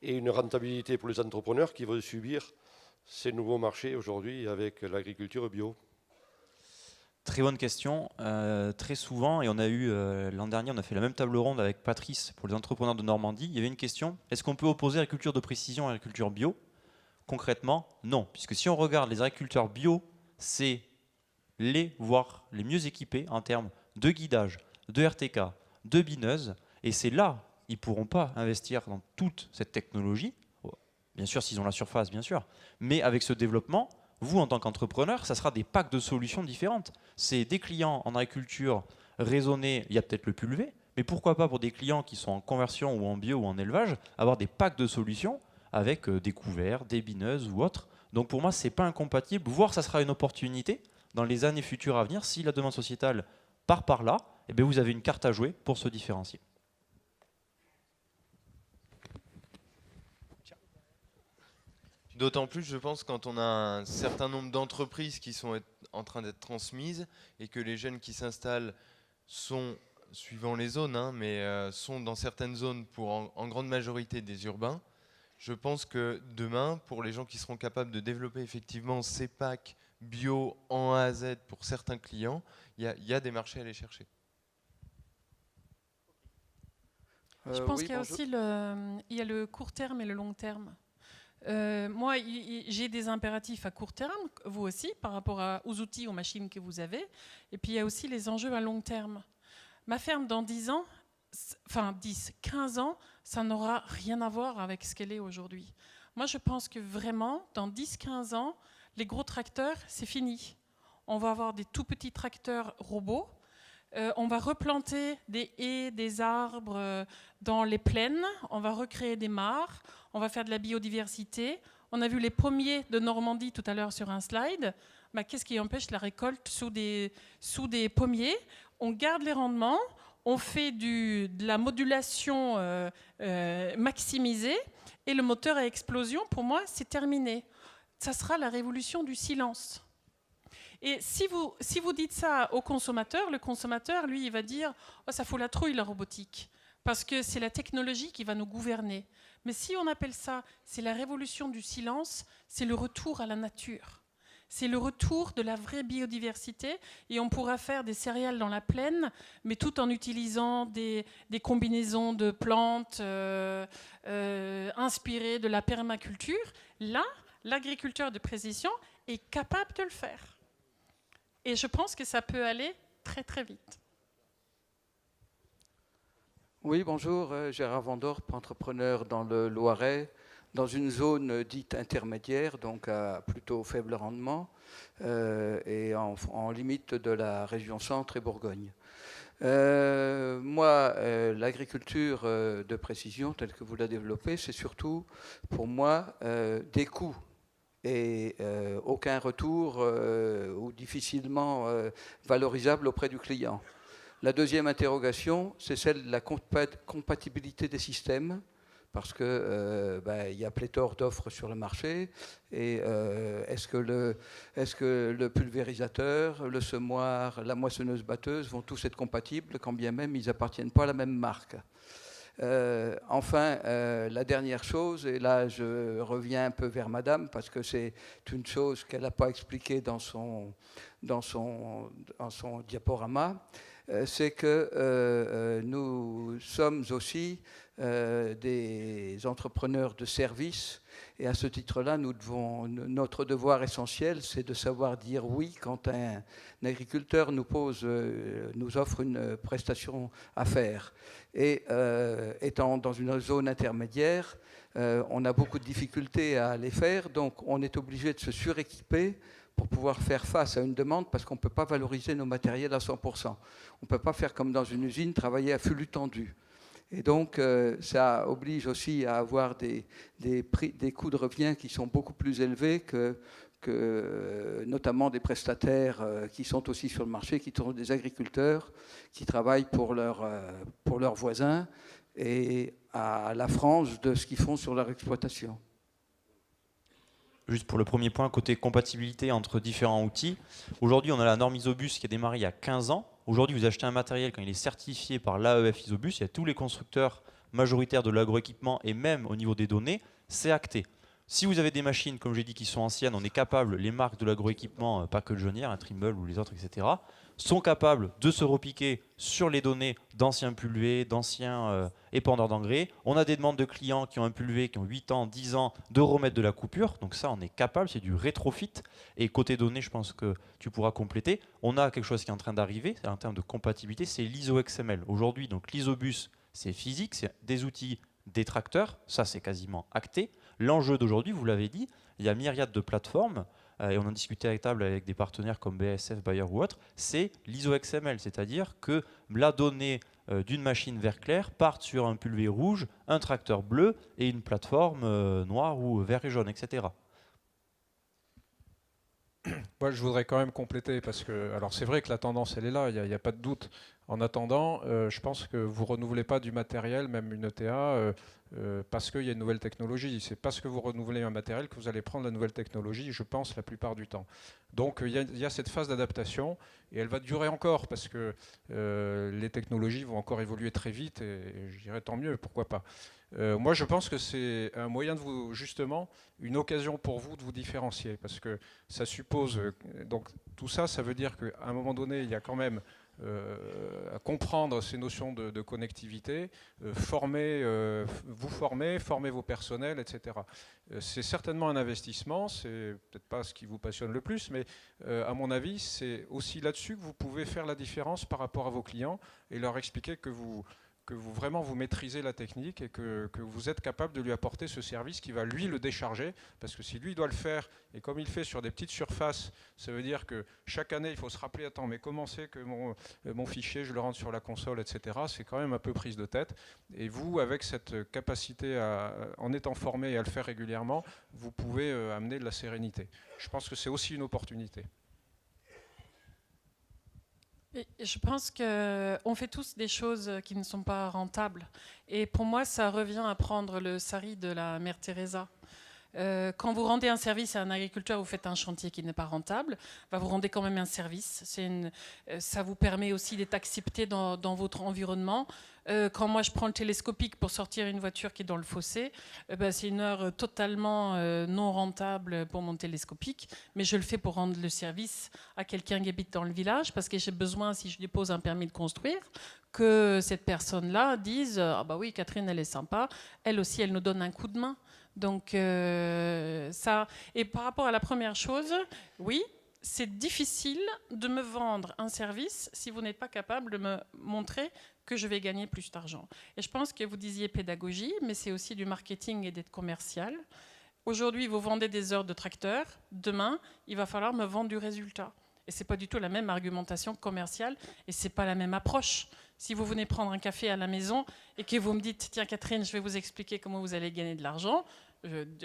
[SPEAKER 9] et une rentabilité pour les entrepreneurs qui veulent subir ces nouveaux marchés aujourd'hui avec l'agriculture bio.
[SPEAKER 4] Très bonne question. Très souvent, et on a eu l'an dernier, on a fait la même table ronde avec Patrice pour les entrepreneurs de Normandie. Il y avait une question, est-ce qu'on peut opposer agriculture de précision à agriculture bio? Concrètement, non. Puisque si on regarde les agriculteurs bio, c'est voire les mieux équipés en termes de guidage, de RTK, de bineuses. Et c'est là, ils ne pourront pas investir dans toute cette technologie. Bien sûr, s'ils ont la surface, bien sûr. Mais avec ce développement, vous, en tant qu'entrepreneur, ça sera des packs de solutions différentes. C'est des clients en agriculture raisonnée, il y a peut-être le pulvé, mais pourquoi pas pour des clients qui sont en conversion ou en bio ou en élevage, avoir des packs de solutions avec des couverts, des bineuses ou autres. Donc pour moi, ce n'est pas incompatible, voire ça sera une opportunité dans les années futures à venir, si la demande sociétale part par là, eh bien, vous avez une carte à jouer pour se différencier.
[SPEAKER 2] D'autant plus, je pense, quand on a un certain nombre d'entreprises qui sont en train d'être transmises et que les jeunes qui s'installent sont, suivant les zones, hein, mais sont dans certaines zones pour en grande majorité des urbains. Je pense que demain, pour les gens qui seront capables de développer effectivement ces packs bio en A à Z pour certains clients, il y a des marchés à aller chercher.
[SPEAKER 3] Je pense qu'il y a aussi le court terme et le long terme. Moi, j'ai des impératifs à court terme, vous aussi, par rapport aux outils, aux machines que vous avez. Et puis, il y a aussi les enjeux à long terme. Ma ferme, dans 10 ans, enfin 10, 15 ans, ça n'aura rien à voir avec ce qu'elle est aujourd'hui. Moi, je pense que vraiment, dans 10-15 ans, les gros tracteurs, c'est fini. On va avoir des tout petits tracteurs robots. On va replanter des haies, des arbres dans les plaines. On va recréer des mares. On va faire de la biodiversité. On a vu les pommiers de Normandie tout à l'heure sur un slide. Bah, qu'est-ce qui empêche la récolte sous des pommiers? On garde les rendements. On fait de la modulation maximisée. Et le moteur à explosion, pour moi, c'est terminé. Ça sera la révolution du silence. Et si vous dites ça au consommateur, le consommateur, lui, il va dire « Oh, ça fout la trouille, la robotique », parce que c'est la technologie qui va nous gouverner. Mais si on appelle ça, c'est la révolution du silence, c'est le retour à la nature. C'est le retour de la vraie biodiversité, et on pourra faire des céréales dans la plaine, mais tout en utilisant des combinaisons de plantes inspirées de la permaculture. Là, l'agriculteur de précision est capable de le faire. Et je pense que ça peut aller très très vite.
[SPEAKER 10] Oui, bonjour, Gérard Vandorp, entrepreneur dans le Loiret, dans une zone dite intermédiaire, donc à plutôt faible rendement, et en limite de la région Centre et Bourgogne. Moi, l'agriculture de précision, telle que vous la développez, c'est surtout, pour moi, des coûts. Et aucun retour ou difficilement valorisable auprès du client. La deuxième interrogation, c'est celle de la compatibilité des systèmes, parce que il y a pléthore d'offres sur le marché. Et est-ce que le pulvérisateur, le semoir, la moissonneuse-batteuse vont tous être compatibles, quand bien même ils n'appartiennent pas à la même marque? Enfin, la dernière chose, et là je reviens un peu vers Madame, parce que c'est une chose qu'elle n'a pas expliquée dans son diaporama, c'est que nous sommes aussi des entrepreneurs de services, et à ce titre-là, notre devoir essentiel, c'est de savoir dire oui quand un agriculteur nous offre une prestation à faire. Et étant dans une zone intermédiaire, on a beaucoup de difficultés à les faire, donc on est obligé de se suréquiper pour pouvoir faire face à une demande, parce qu'on ne peut pas valoriser nos matériels à 100%. On ne peut pas faire comme dans une usine, travailler à flux tendu. Et donc, ça oblige aussi à avoir des coûts de revient qui sont beaucoup plus élevés que notamment des prestataires qui sont aussi sur le marché, qui sont des agriculteurs, qui travaillent pour leurs voisins et à la frange de ce qu'ils font sur leur exploitation.
[SPEAKER 4] Juste pour le premier point, côté compatibilité entre différents outils. Aujourd'hui, on a la norme Isobus qui a démarré il y a 15 ans. Aujourd'hui, vous achetez un matériel, quand il est certifié par l'AEF Isobus, il y a tous les constructeurs majoritaires de l'agroéquipement et même au niveau des données, c'est acté. Si vous avez des machines, comme j'ai dit, qui sont anciennes, on est capable, les marques de l'agroéquipement, pas que John Deere, un Trimble ou les autres, etc., sont capables de se repiquer sur les données d'anciens pulvés, d'anciens épandeurs d'engrais. On a des demandes de clients qui ont un pulvé, qui ont 8 ans, 10 ans, de remettre de la coupure. Donc ça, on est capable, c'est du rétrofit. Et côté données, je pense que tu pourras compléter. On a quelque chose qui est en train d'arriver, en termes de compatibilité, c'est l'ISO XML. Aujourd'hui, donc l'Isobus, c'est physique, c'est des outils, des tracteurs. Ça, c'est quasiment acté. L'enjeu d'aujourd'hui, vous l'avez dit, il y a myriade de plateformes. Et on en discutait à table avec des partenaires comme BASF, Bayer ou autres, c'est l'ISO XML, c'est-à-dire que la donnée d'une machine vert clair part sur un pulvé rouge, un tracteur bleu et une plateforme noire ou vert et jaune, etc.
[SPEAKER 5] Moi, je voudrais quand même compléter, parce que, alors c'est vrai que la tendance, elle est là, il n'y a pas de doute. En attendant, je pense que vous ne renouvelez pas du matériel, même une ETA, parce qu'il y a une nouvelle technologie. C'est parce que vous renouvelez un matériel que vous allez prendre la nouvelle technologie, je pense, la plupart du temps. Donc il y a cette phase d'adaptation, et elle va durer encore, parce que les technologies vont encore évoluer très vite, et je dirais tant mieux, pourquoi pas. Moi, je pense que c'est un moyen de vous, justement, une occasion pour vous de vous différencier, parce que ça suppose, donc tout ça, ça veut dire qu'à un moment donné, il y a quand même à comprendre ces notions de connectivité, vous former vos personnels, etc. C'est certainement un investissement, c'est peut-être pas ce qui vous passionne le plus, mais à mon avis, c'est aussi là-dessus que vous pouvez faire la différence par rapport à vos clients et leur expliquer que vous vraiment vous maîtrisez la technique et que vous êtes capable de lui apporter ce service qui va lui le décharger, parce que si lui doit le faire, et comme il fait sur des petites surfaces, ça veut dire que chaque année il faut se rappeler, attends, mais comment c'est que mon fichier je le rentre sur la console, etc. C'est quand même un peu prise de tête, et vous, avec cette capacité en étant formé et à le faire régulièrement, vous pouvez amener de la sérénité. Je pense que c'est aussi une opportunité.
[SPEAKER 3] Et je pense qu'on fait tous des choses qui ne sont pas rentables. Et pour moi, ça revient à prendre le sari de la mère Teresa. Quand vous rendez un service à un agriculteur, vous faites un chantier qui n'est pas rentable, vous rendez quand même un service. Ça vous permet aussi d'être accepté dans votre environnement. Quand moi je prends le télescopique pour sortir une voiture qui est dans le fossé, c'est une heure totalement non rentable pour mon télescopique, mais je le fais pour rendre le service à quelqu'un qui habite dans le village, parce que j'ai besoin, si je dépose un permis de construire, que cette personne-là dise « Ah bah oui, Catherine, elle est sympa, elle aussi, elle nous donne un coup de main ». Donc ça, et par rapport à la première chose, oui, c'est difficile de me vendre un service si vous n'êtes pas capable de me montrer que je vais gagner plus d'argent. Et je pense que vous disiez pédagogie, mais c'est aussi du marketing et d'être commercial. Aujourd'hui, vous vendez des heures de tracteur. Demain, il va falloir me vendre du résultat. Et ce n'est pas du tout la même argumentation commerciale et ce n'est pas la même approche. Si vous venez prendre un café à la maison et que vous me dites « Tiens Catherine, je vais vous expliquer comment vous allez gagner de l'argent », il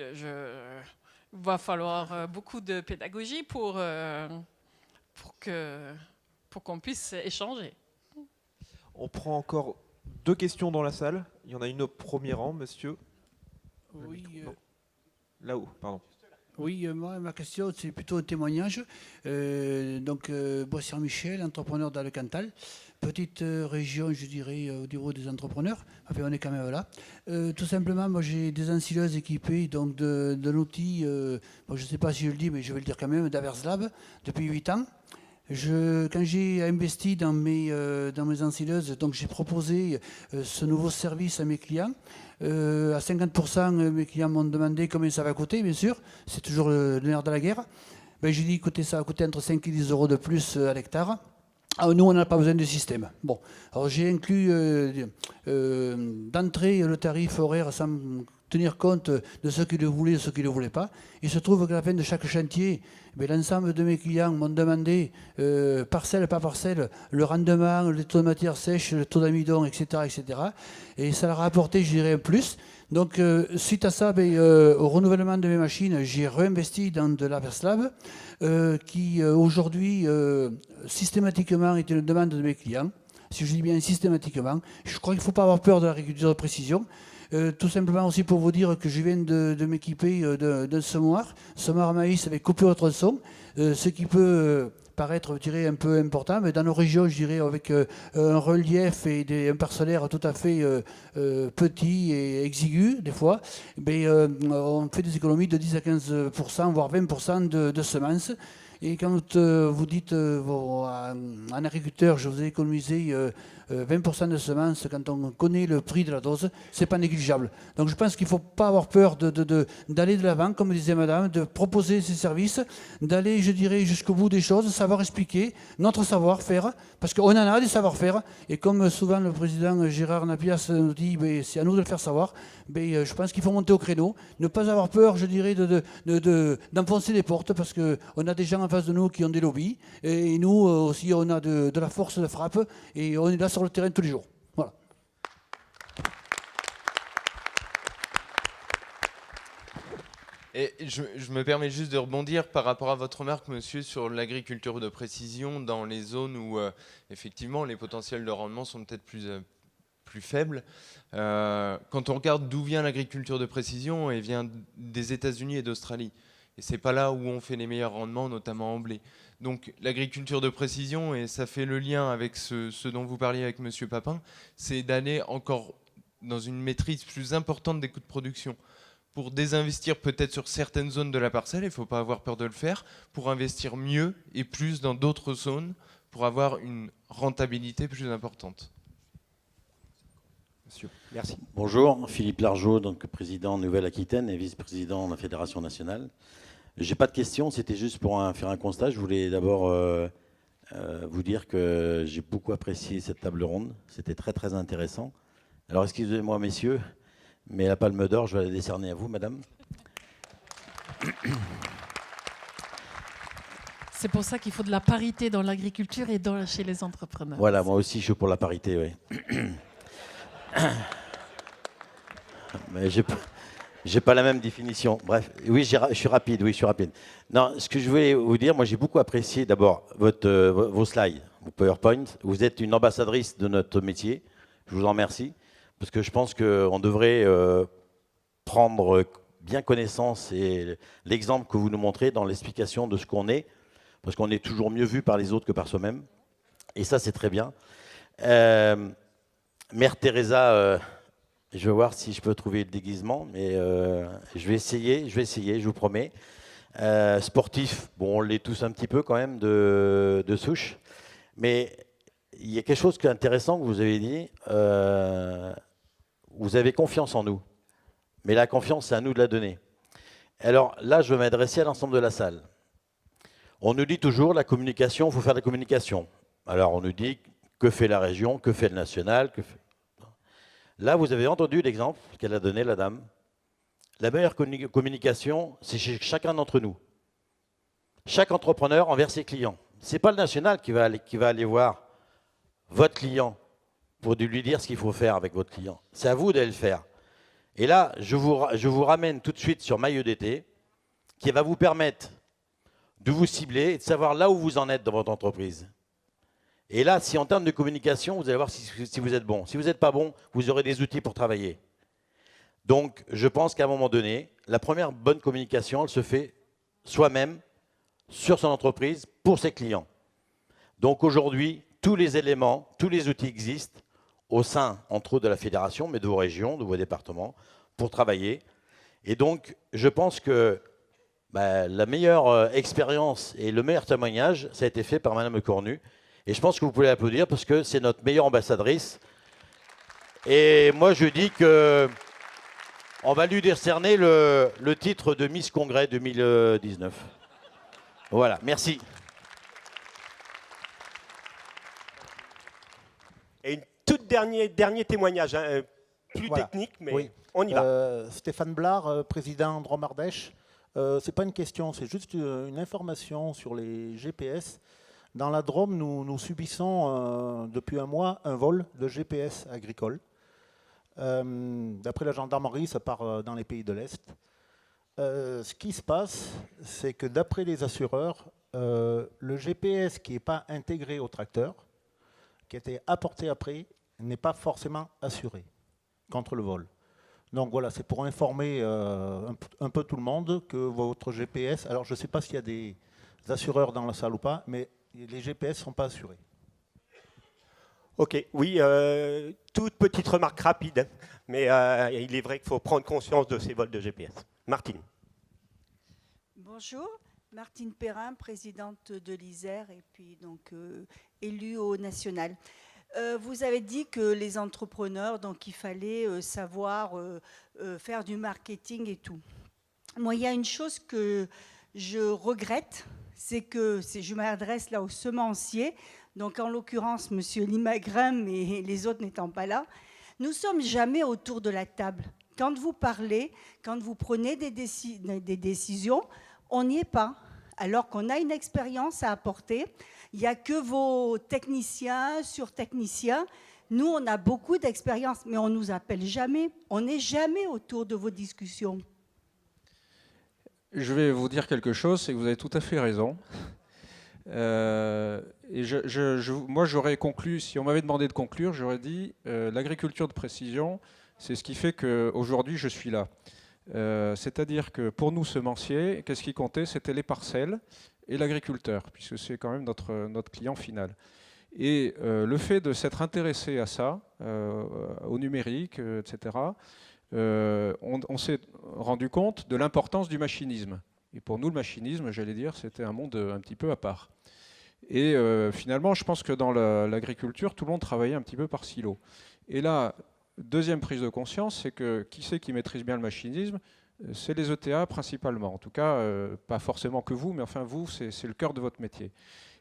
[SPEAKER 3] va falloir beaucoup de pédagogie pour qu'on puisse échanger.
[SPEAKER 1] On prend encore 2 questions dans la salle. Il y en a une au premier rang, monsieur.
[SPEAKER 11] Oui.
[SPEAKER 1] Là-haut, pardon.
[SPEAKER 11] Oui, moi, ma question, c'est plutôt un témoignage. Boissière-Michel, entrepreneur dans le Cantal. Petite région, je dirais, au niveau des entrepreneurs. Enfin, on est quand même là. Tout simplement, moi, j'ai des ensileuses équipées donc d'un outil, je ne sais pas si je le dis, mais je vais le dire quand même, d'Averslab, depuis 8 ans. Quand j'ai investi dans mes ensileuses, donc j'ai proposé ce nouveau service à mes clients. À 50%, mes clients m'ont demandé combien ça va coûter, bien sûr. C'est toujours le nerf de la guerre. J'ai dit, écoutez, ça va coûter entre 5 et 10 euros de plus à l'hectare. Nous, on n'a pas besoin de système. Bon, alors j'ai inclus d'entrée le tarif horaire sans tenir compte de ceux qui le voulaient et de ceux qui ne le voulaient pas. Il se trouve qu'à la fin de chaque chantier, l'ensemble de mes clients m'ont demandé, parcelle par parcelle, le rendement, le taux de matière sèche, le taux d'amidon, etc., etc. Et ça leur a apporté, je dirais, un plus. Donc, suite à ça, au renouvellement de mes machines, j'ai réinvesti dans de l'Averslab, qui aujourd'hui, systématiquement, est une demande de mes clients. Si je dis bien systématiquement, je crois qu'il ne faut pas avoir peur de l'agriculture de précision. Tout simplement aussi pour vous dire que je viens de m'équiper d'un semoir à maïs avec coupure de tronçon, ce qui peut paraître, je dirais, un peu important, mais dans nos régions, je dirais, avec un relief et un parcellaire tout à fait petit et exigu, des fois, on fait des économies de 10 à 15%, voire 20% de semences. Et quand vous dites un agriculteur, je vous ai économisé 20% de semences, quand on connaît le prix de la dose, c'est pas négligeable. Donc je pense qu'il ne faut pas avoir peur d'aller de l'avant, comme disait madame, de proposer ces services, d'aller, je dirais, jusqu'au bout des choses, savoir expliquer notre savoir-faire, parce qu'on en a des savoir-faire, et comme souvent le président Gérard Napias nous dit, c'est à nous de le faire savoir, je pense qu'il faut monter au créneau, ne pas avoir peur, je dirais, d'enfoncer les portes, parce qu'on a des gens en face de nous qui ont des lobbies, et nous aussi on a de la force de frappe, et on est là sur le terrain tous les jours. Voilà.
[SPEAKER 2] Et je me permets juste de rebondir par rapport à votre remarque, monsieur, sur l'agriculture de précision dans les zones où, effectivement, les potentiels de rendement sont peut-être plus faibles. Quand on regarde d'où vient l'agriculture de précision, elle vient des États-Unis et d'Australie. Et c'est pas là où on fait les meilleurs rendements, notamment en blé. Donc l'agriculture de précision, et ça fait le lien avec ce dont vous parliez avec monsieur Papin, c'est d'aller encore dans une maîtrise plus importante des coûts de production. Pour désinvestir peut-être sur certaines zones de la parcelle, il ne faut pas avoir peur de le faire, pour investir mieux et plus dans d'autres zones, pour avoir une rentabilité plus importante.
[SPEAKER 7] Monsieur, merci.
[SPEAKER 12] Bonjour, Philippe Largeau, donc président Nouvelle-Aquitaine et vice-président de la Fédération nationale. Je n'ai pas de questions, c'était juste pour faire un constat. Je voulais d'abord vous dire que j'ai beaucoup apprécié cette table ronde. C'était très très intéressant. Alors excusez-moi messieurs, mais la palme d'or, je vais la décerner à vous, madame.
[SPEAKER 3] C'est pour ça qu'il faut de la parité dans l'agriculture et chez les entrepreneurs.
[SPEAKER 12] Voilà, moi aussi je suis pour la parité, oui. Mais j'ai pas la même définition. Bref, oui, je suis rapide. Non, ce que je voulais vous dire, moi j'ai beaucoup apprécié d'abord vos slides, vos PowerPoint. Vous êtes une ambassadrice de notre métier. Je vous en remercie. Parce que je pense qu'on devrait prendre bien connaissance et l'exemple que vous nous montrez dans l'explication de ce qu'on est, parce qu'on est toujours mieux vu par les autres que par soi-même. Et ça, c'est très bien. Mère Teresa, je vais voir si je peux trouver le déguisement, mais je vais essayer, je vous promets. Sportif, bon, on l'est tous un petit peu quand même de souche, mais il y a quelque chose d'intéressant que vous avez dit. Vous avez confiance en nous, mais la confiance, c'est à nous de la donner. Alors là, je vais m'adresser à l'ensemble de la salle. On nous dit toujours, la communication, il faut faire de la communication. Alors on nous dit, que fait la région, que fait le national Là, vous avez entendu l'exemple qu'elle a donné, la dame. La meilleure communication, c'est chez chacun d'entre nous. Chaque entrepreneur envers ses clients. Ce n'est pas le national qui va aller voir votre client pour lui dire ce qu'il faut faire avec votre client. C'est à vous d'aller le faire. Et là, je vous ramène tout de suite sur MyEDT, qui va vous permettre de vous cibler et de savoir là où vous en êtes dans votre entreprise. Et là, si en termes de communication, vous allez voir si vous êtes bon. Si vous n'êtes pas bon, vous aurez des outils pour travailler. Donc, je pense qu'à un moment donné, la première bonne communication, elle se fait soi-même, sur son entreprise, pour ses clients. Donc aujourd'hui, tous les éléments, tous les outils existent au sein, entre autres, de la fédération, mais de vos régions, de vos départements, pour travailler. Et donc, je pense que la meilleure expérience et le meilleur témoignage, ça a été fait par Madame Cornu. Et je pense que vous pouvez l'applaudir parce que c'est notre meilleure ambassadrice. Et moi, je dis que on va lui décerner le titre de Miss Congrès 2019. Voilà, merci.
[SPEAKER 7] Et une toute dernier témoignage, hein, plus
[SPEAKER 13] voilà.
[SPEAKER 7] technique, mais
[SPEAKER 13] oui.
[SPEAKER 7] On y va.
[SPEAKER 13] Stéphane Blard, président Drôme Ardèche. Ce n'est pas une question, c'est juste une information sur les GPS. Dans la Drôme, nous subissons depuis un mois un vol de GPS agricole. D'après la gendarmerie, ça part dans les pays de l'Est. Ce qui se passe, c'est que d'après les assureurs, le GPS qui n'est pas intégré au tracteur, qui a été apporté après, n'est pas forcément assuré contre le vol. Donc voilà, c'est pour informer un peu tout le monde que votre GPS, alors je ne sais pas s'il y a des assureurs dans la salle ou pas, mais les GPS ne sont pas assurés.
[SPEAKER 7] Ok, oui, toute petite remarque rapide, mais il est vrai qu'il faut prendre conscience de ces vols de GPS. Martine.
[SPEAKER 14] Bonjour, Martine Perrin, présidente de l'Isère et puis donc élue au national. Vous avez dit que les entrepreneurs, donc il fallait savoir faire du marketing et tout. Moi, il y a une chose que je regrette, c'est que je m'adresse là aux semenciers, donc en l'occurrence M. Limagrin, mais les autres n'étant pas là. Nous ne sommes jamais autour de la table. Quand vous parlez, quand vous prenez des décisions, on n'y est pas. Alors qu'on a une expérience à apporter. Il n'y a que vos techniciens, surtechniciens. Nous, on a beaucoup d'expérience, mais on ne nous appelle jamais. On n'est jamais autour de vos discussions.
[SPEAKER 5] Je vais vous dire quelque chose, c'est que vous avez tout à fait raison. Et moi, j'aurais conclu, si on m'avait demandé de conclure, j'aurais dit l'agriculture de précision, c'est ce qui fait qu'aujourd'hui, je suis là. C'est-à-dire que pour nous, semenciers, qu'est-ce qui comptait? C'était les parcelles et l'agriculteur, puisque c'est quand même notre client final. Et le fait de s'être intéressé à ça, au numérique, etc., on s'est rendu compte de l'importance du machinisme. Et pour nous, le machinisme, j'allais dire, c'était un monde un petit peu à part. Et finalement, je pense que dans l'agriculture, tout le monde travaillait un petit peu par silo. Et là, deuxième prise de conscience, c'est que qui c'est qui maîtrise bien le machinisme? C'est les ETA principalement. En tout cas, pas forcément que vous, mais enfin vous, c'est le cœur de votre métier.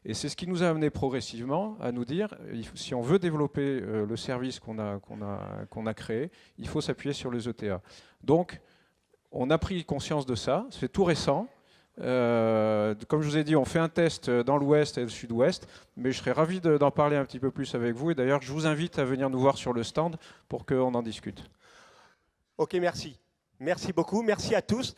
[SPEAKER 5] Et c'est ce qui nous a amené progressivement à nous dire, si on veut développer le service qu'on a créé, il faut s'appuyer sur les ETA. Donc, on a pris conscience de ça, c'est tout récent. Comme je vous ai dit, on fait un test dans l'ouest et le sud-ouest, mais je serais ravi d'en parler un petit peu plus avec vous. Et d'ailleurs, je vous invite à venir nous voir sur le stand pour qu'on en discute.
[SPEAKER 7] Ok, merci. Merci beaucoup. Merci à tous.